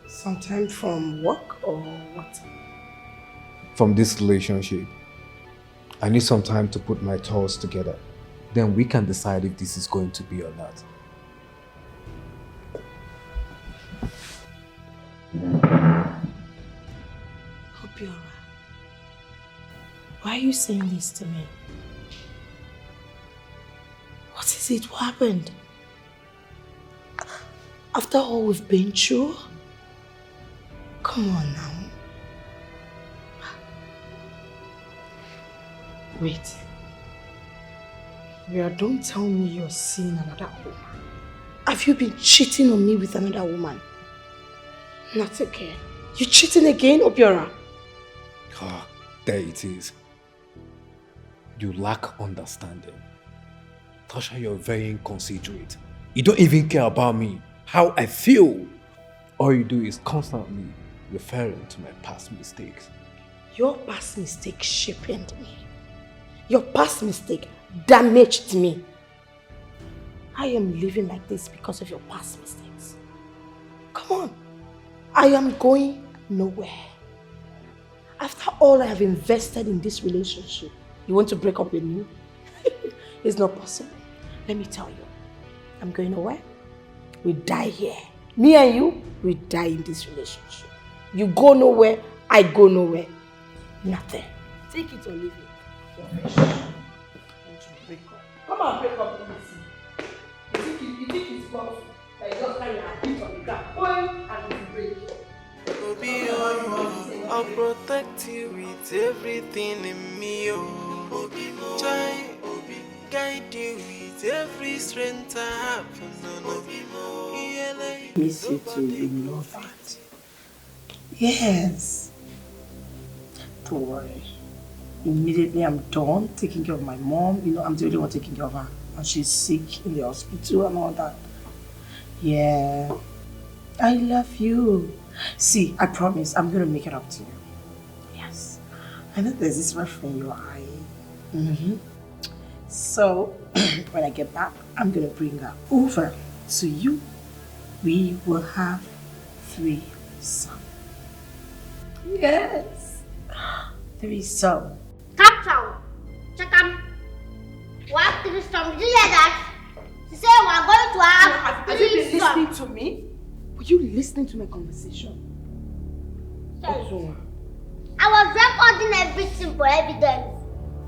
Sometime from work or what? From this relationship. I need some time to put my thoughts together. Then we can decide if this is going to be or not. Hope you're alright. Why are you saying this to me? What is it? What happened? After all we've been through? Come on now. Wait. Ria, don't tell me you're seeing another woman. Have you been cheating on me with another woman? Not again. You cheating again, Obiora? Ah, there it is. You lack understanding. Tasha, you're very inconsiderate. You don't even care about me, how I feel. All you do is constantly referring to my past mistakes. Your past mistake shaped me. Your past mistake damaged me. I am living like this because of your past mistakes. Come on. I am going nowhere. After all I have invested in this relationship, you want to break up with me? It's not possible. Let me tell you. I'm going nowhere. We die here. Me and you, we die in this relationship. You go nowhere, I go nowhere. Nothing. Take it or leave it. Break up. Come on, break up, let me see. You think it's possible? Like just carry a hit on the ground, going and you break it. I'll protect you with everything in me, oh. Try, guide you with every strength I have. Miss you too, you know that. Yes. Don't worry. Immediately I'm done taking care of my mom. You know, I'm the only one taking care of her. And she's sick in the hospital and all that. Yeah. I love you. See, I promise I'm going to make it up to you. Yes. I know there's this rush in your eye. So, when I get back, I'm going to bring her over to you. We will have 3 sons. Yes. 3 sons. Tap sound. Chakam. What 3 sons? Did you hear that? She said we're going to have 3 Have you been sons. listening to me? Were you listening to my conversation? Sorry. I was recording everything for evidence.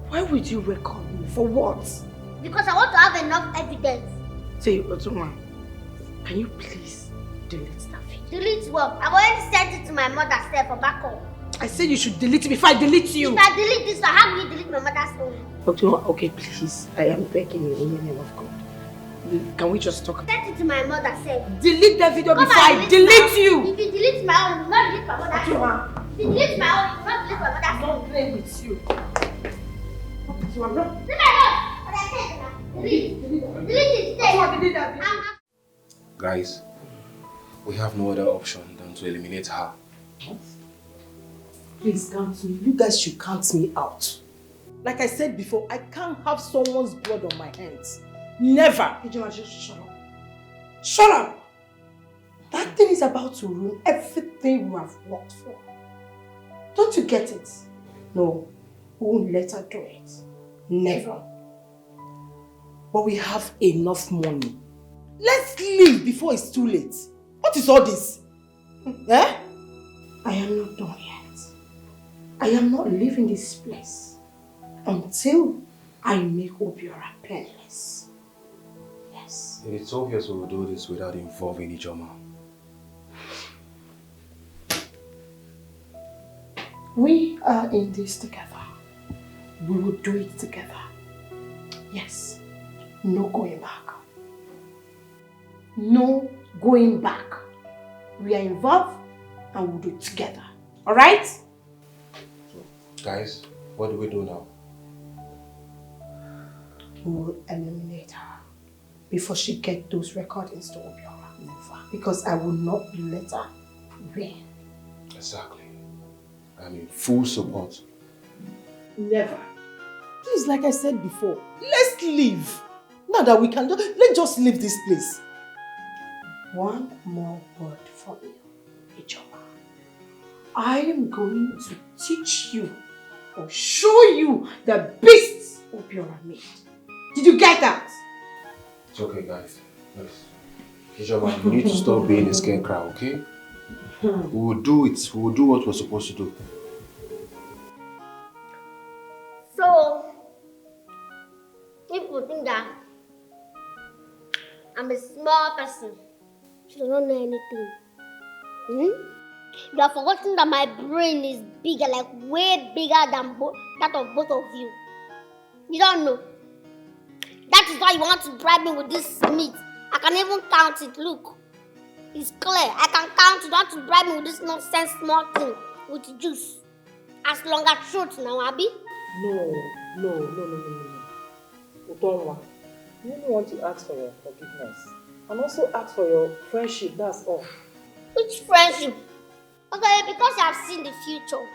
Why would you record me? For what? Because I want to have enough evidence. Say, Otuma, can you please delete that video? Delete what? I've already sent it to my mother's cell for backup. I said you should delete it before I delete you. If I delete this, how will you delete my mother's phone? Otuma, okay, please. I am begging you in the name of God. Can we just talk? Send it to my mother's cell. Delete that video Come before I delete you. If you delete my own, you will not delete my mother's phone. Otuma. If you delete my own, you will not delete my mother's I'm phone. not playing with you. Otuma, no. Delete my own. What I said now. Delete. Delete it. Otuma, delete that video. Guys, we have no other option than to eliminate her. Please count me. You guys should count me out. Like I said before, I can't have someone's blood on my hands. Never. Ejima, just shut up. Shut up! That thing is about to ruin everything we have worked for. Don't you get it? No, we won't let her do it. Never. but we have enough money. Let's leave before it's too late. What is all this? Eh? I am not done yet. I am not leaving this place until I make Obiora penniless. Yes. It's obvious we will do this without involving Ijoma. We are in this together. We will do it together. Yes. No going back. No going back. We are involved and we'll do it together. Alright? Guys, what do we do now? We will eliminate her before she gets those recordings to Obiora. Never. Because I will not let her win. Exactly. I'm in full support. Never. Please, like I said before, let's leave. Now that we can, let's just leave this place. One more word for you, Ijoma. I am going to teach you or show you the beasts Obiora made. Did you get that? It's okay, guys. Yes. Ijoma, you need to stop being a scarecrow, okay? We will do it. We will do what we're supposed to do. So, people think that I'm a small person. She don't know anything. You are forgetting that my brain is bigger, like way bigger than that of both of you. You don't know. That is why you want to bribe me with this meat. I can even count it. Look. It's clear. I can count. You don't have to bribe me with this nonsense small thing with juice. As long as truth now, Abby. No. Utonwa, you only want to ask for your forgiveness. And also ask for your friendship, that's all. Which friendship? Okay, because you have seen the future.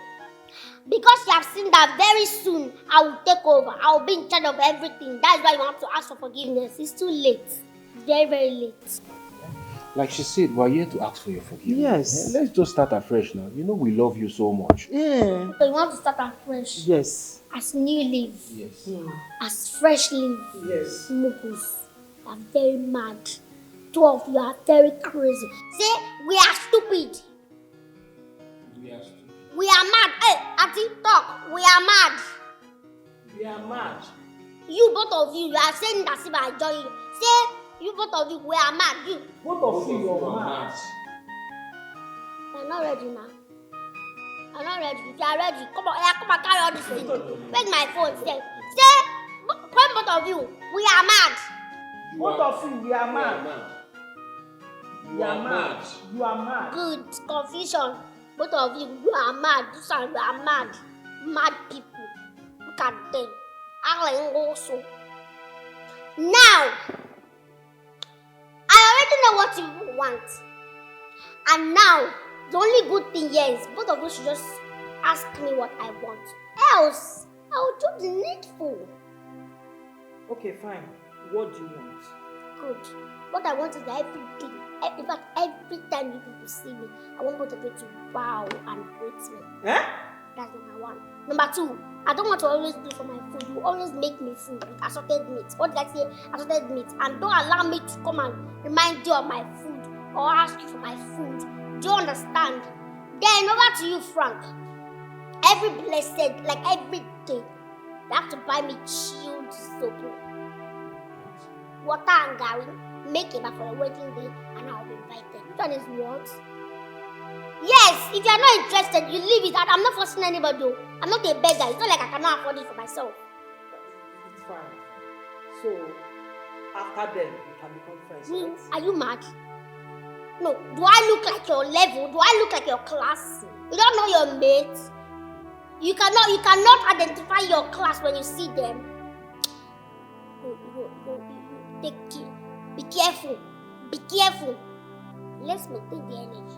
Because you have seen that very soon I will take over. I will be in charge of everything. That's why you want to ask for forgiveness. It's too late. Very, very late. Like she said, we're here to ask for your forgiveness. Yes. Let's just start afresh now. You know we love you so much. Yeah. So you want to start afresh? Yes. As new leaf. Yes. As fresh leaf. Yes. Mukus. You are very mad. Two of you are very crazy. Say, we are stupid. We are mad. Hey, Ati, talk. We are mad. We are mad. You, both of you are saying that if I join you. Say, you both of you, we are mad. You. Both of you are mad. I'm not ready now. I'm not ready. If you are ready, come on, carry all this thing. Take my phone, say, both of you, we are mad. Both of you, we are mad. You are mad. You are mad. Good. Confusion. Both of you, you are mad. This one, you are mad. Mad people. Look at them. Act like also. Now, I already know what you want. And now, the only good thing here is both of you should just ask me what I want. Else, I will do the needful. Okay, fine. What do you want? Good. What I want is everything. In fact, every time you people see me, I want both of you to bow and greet me. Eh? That's number one. Number two, I don't want to always do for my food. You always make me food with assorted meat. What did I say? Assorted meat. And don't allow me to come and remind you of my food or ask you for my food. Do you understand? Then over to you, Frank. Every blessed, like every day, you have to buy me chilled soap, water and gari. Make it back for a wedding day and I'll be invited. Which one is what? Yes, if you are not interested, you leave it. I'm not forcing anybody though. I'm not a beggar. It's not like I cannot afford it for myself. It's fine. So, after then, we can become friends, right? Are you mad? No. Do I look like your level? Do I look like your class? You don't know your mates. You cannot identify your class when you see them. Take care. Be careful. Be careful. Let's maintain the energy.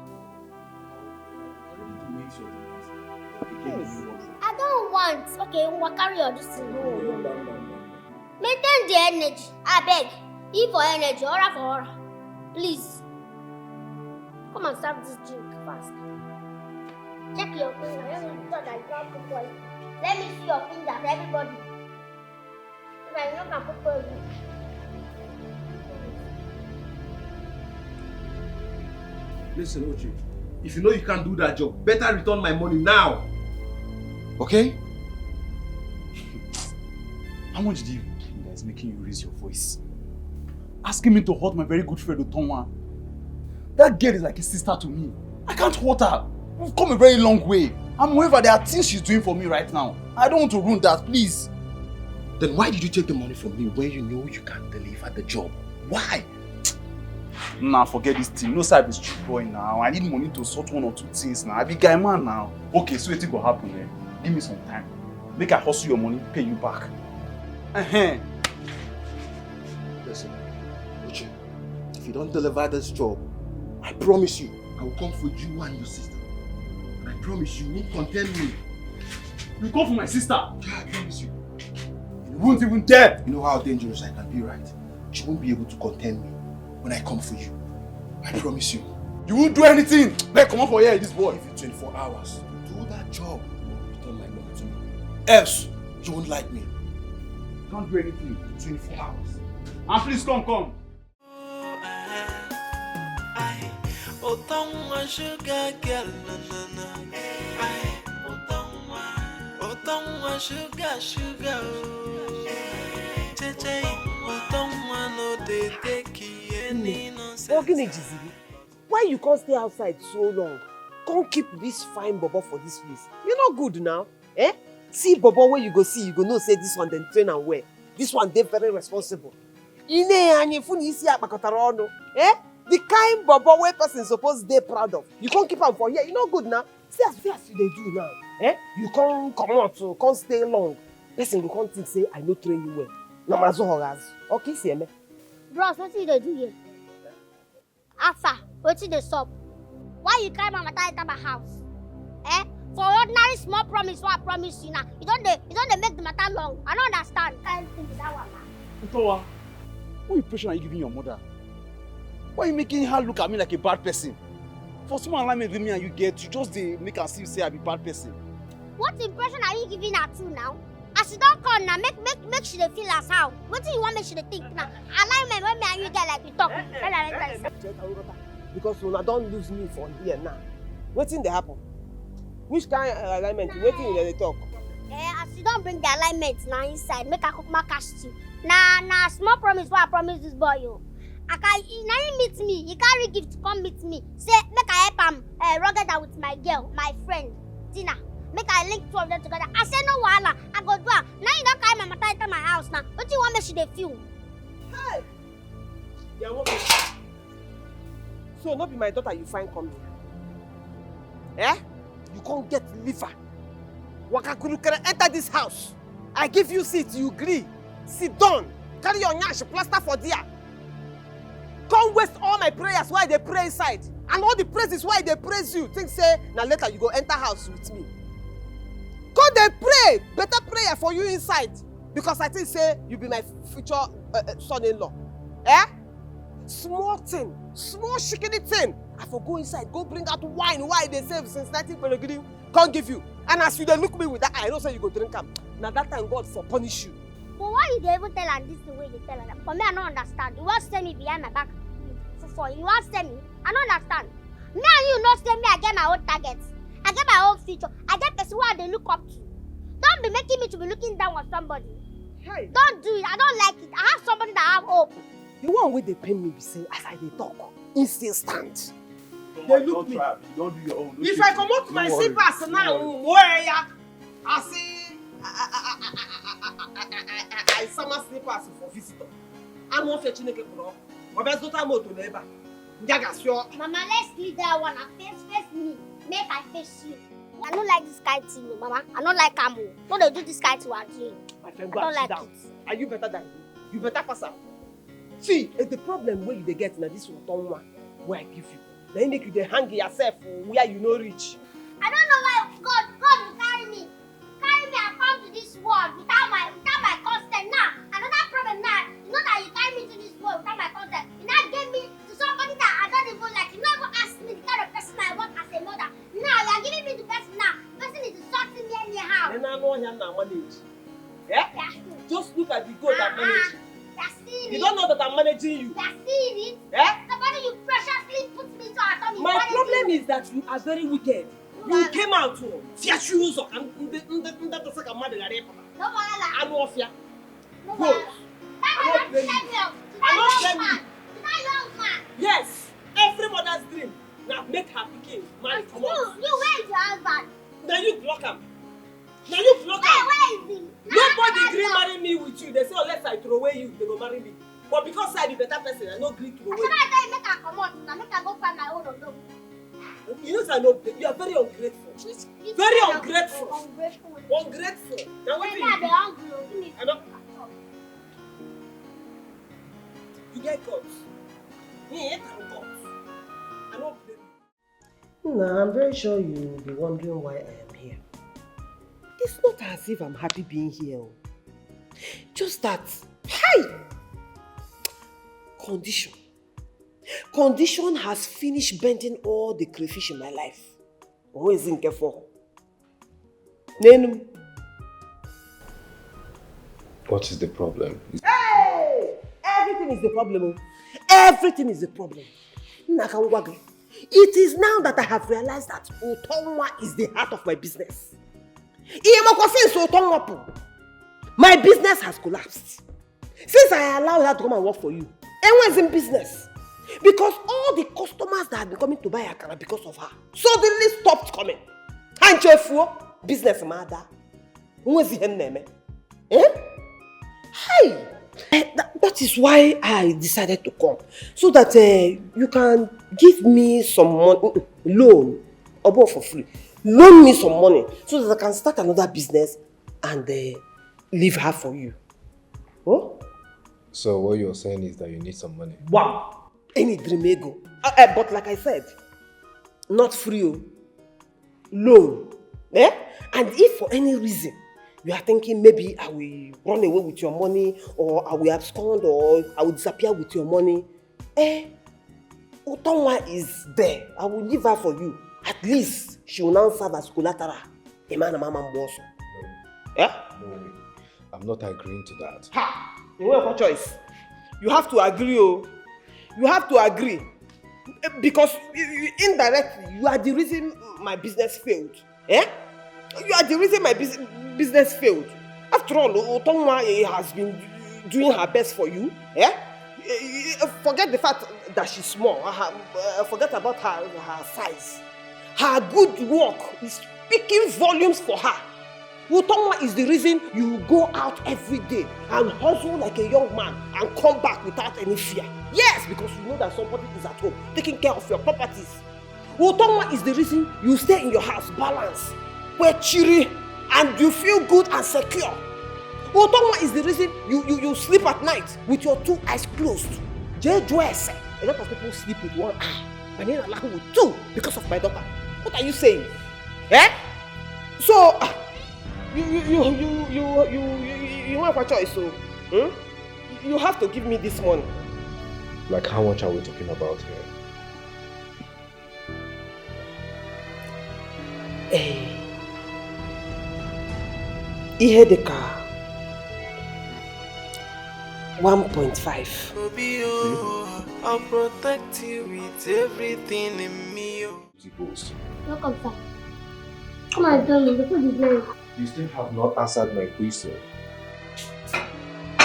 Yes. I don't want. Okay, we'll carry on this thing. No. Maintain the energy. I beg. E for energy, aura for aura. Please. Come and serve this drink fast. Check your finger. Let me see that you can't put poison. Let me see your fingers, everybody. If I know can put poison. Listen, Ochi. If you know you can't do that job, better return my money now. Okay? How much do you think that is making you raise your voice? Asking me to hurt my very good friend Otonwa. That girl is like a sister to me. I can't hurt her. We've come a very long way. And moreover, there are things she's doing for me right now. I don't want to ruin that, please. Then why did you take the money from me when you know you can't deliver the job? Why? Nah, forget this thing. No, sir, I'm a street boy now. I need money to sort one or two things now. I be guy man now. Okay, so what will happen then? Give me some time. Make I hustle your money, pay you back. Listen, Uche, if you don't deliver this job, I promise you, I will come for you and your sister. And I promise you won't contend me. You come for my sister? Yeah, I promise you. You won't even dare. You know how dangerous I can be, right? She won't be able to contend me when I come for you. I promise you. You won't do anything. Like, come on for here, this boy. Give you 24 hours to do that job. Return my money to me. Else, you won't like me. Can't do anything. 24 hours. And please come. Otongwa sugar girl, Otongwa sugar, Cheche, Otongwa no dey take any nonsense. Why you can't stay outside so long? Can't keep this fine bobo for this place. You're not good now. Eh? See bobo where you go see, you go know say this one then train and wear. This one they very responsible. Eh? The kind bobo where person supposed they proud of. You can't keep them for here. You're not good now. See as they do now. Eh? You can't come out, so can't stay long. Person will can't think say I no train you well. No matter okay, see me. Bros, what did they do here? Alpha, what did they stop? Why you carry my matter into my house? Eh? For ordinary small promise, what I promise you now. You don't make the matter long. I don't understand. Can't think that one now. Utowa, what impression are you giving your mother? Why are you making her look at me like a bad person? For someone like me and you get, you just make her see say I be bad person. What impression are you giving her to now? As she don't come now, make she feel as how. What do you want me she think now? Alignment when me and you get like we talk. Because una don't lose me for here now. What's in the happen? Which kind of alignment? Waiting they talk. As you don't bring the alignment now inside, make a cook my cash too. Nah, small promise what I promise this boy you. Now you meet me, he carry gift come meet me. Say make I help him rugged out with my girl, my friend, Tina. Make I link two of them together. I say no wahala, I go do it. Now you don't carry my matter into my house now. What do you want me to feel? Hey! Yeah, what? So not be my daughter you find coming. Eh? You can't get liver. Wakakurukere enter this house. I give you seat, you agree. Sit down. Carry your nyash plaster for there. Can't waste all my prayers while they pray inside. And all the praises while they praise you. Think say, now later you go enter house with me. Can't they pray? Better prayer for you inside. Because I think say, you be my future son-in-law. Eh? Small thing. Small shikini thing. I for go inside, go bring out wine. Why they say since 19 can't give you. And as you don't look me with that, I know say you go drink them. Now that time God for punish you. But why you even tell her this the way they tell her? For me, I don't understand. You want to tell me behind my back? You want to tell me? I don't understand. Me and you not tell me I get my own targets. I get my own future. I get person who they look up to. Don't be making me to be looking down on somebody. Hey. Don't do it. I don't like it. I have somebody that have hope. The one way they pay me be say as I dey talk, he still stand. They look me. Don't do your own. If I come out my slippers now, where ya? I see I summer slippers for visitor. I'm not fetching a pro. My best daughter moto neighbor. Mama, let's leave that one and face me. Make I face you. I don't like this kind of thing, Mama. I don't like Amu. No, they do this kind of thing. My friend, go and sit down. Are you better than me? You better pass out. See, it's the problem where you get now this one where I give you. Then you make you hang yourself where you no reach. I don't know why God will carry me. Carry me and come to this world without my consent. Now, another problem now, you know that you carry me to this world without my consent. You now gave me to somebody that I don't even like. You never ask me the kind of person I want as a mother. Now, you are giving me the person now. The person is insulting me anyhow. Then I know him now manage. Yeah? Just look at the goal that manage. You don't know that I'm managing you. You're seeing it? Yeah? Somebody you preciously put me to our My problem is that you are very wicked. You came out to fear shoes and that was like a mother. I'm off here. Go. I'm not blaming you. Yes, every mother's dream. Now make her picking. Man, come on. You where is your husband? Now you block him. Now you block him. Where is he? Nobody dream marry me with you. They say unless I throw away you, they will marry me. But because I be better person, I no agree to throw away. I make her come on. Now make her go find my own alone. You know I know you are very ungrateful. Very ungrateful. Ungrateful. Now what do you? I don't. You get caught. Me, I can't caught. I don't blame you. No, I'm very sure you'll be wondering why I am here. It's not as if I'm happy being here. Just that, condition. Condition has finished bending all the crayfish in my life. Who is in careful? Nenum. What is the problem? Hey! Everything is the problem. Everything is the problem. It is now that I have realized that Utonwa is the heart of my business. My business has collapsed. Since I allowed her to come and work for you, everyone's in business. Because all the customers that have been coming to buy akara because of her suddenly stopped coming. And business mother. Hey! That is why I decided to come. So that you can give me some money, loan, or both for free. Loan me some money so that I can start another business and leave her for you. Oh? So what you're saying is that you need some money? Wow! Any dream ego. But like I said, not free. Loan. And if for any reason you are thinking maybe I will run away with your money, or I will abscond, or I will disappear with your money, Utonwa is there. I will leave her for you. At least she will now serve as collateral. No, I'm not agreeing to that. Ha! You have no choice. You have to agree, oh. You have to agree. Because indirectly, you are the reason my business failed. You are the reason my business failed. After all, Utonwa has been doing her best for you. Forget the fact that she's small. Forget about her size. Her good work is speaking volumes for her. Utonwa is the reason you go out every day and hustle like a young man and come back without any fear. Yes, because you know that somebody is at home taking care of your properties. Utonwa is the reason you stay in your house balanced, we're cheery, and you feel good and secure. Utonwa is the reason you sleep at night with your two eyes closed. A lot of people sleep with one eye, but then I with two because of my daughter. What are you saying? So you have a choice. So you have to give me this money. Like how much are we talking about here? Ihe deka 1.5. I'll protect you with everything in me. Welcome, sir. Come on, tell me, the food is ready. You still have not answered my question.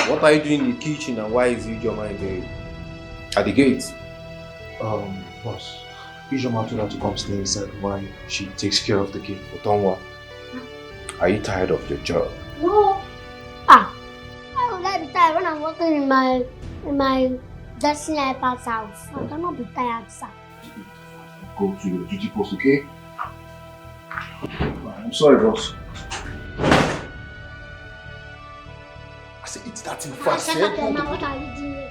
What are you doing in the kitchen and why is Ijoma in there? At the gate? Boss, Ijoma told her to come stay inside while she takes care of the kid. Utonwa, are you tired of your job? No. Why would I be tired when I'm working in my Destiny Ipa's house? I cannot be tired, sir. Go to your duty post, okay? I'm sorry, boss. I said, it's that thing fast. Shut up, man. What are you doing?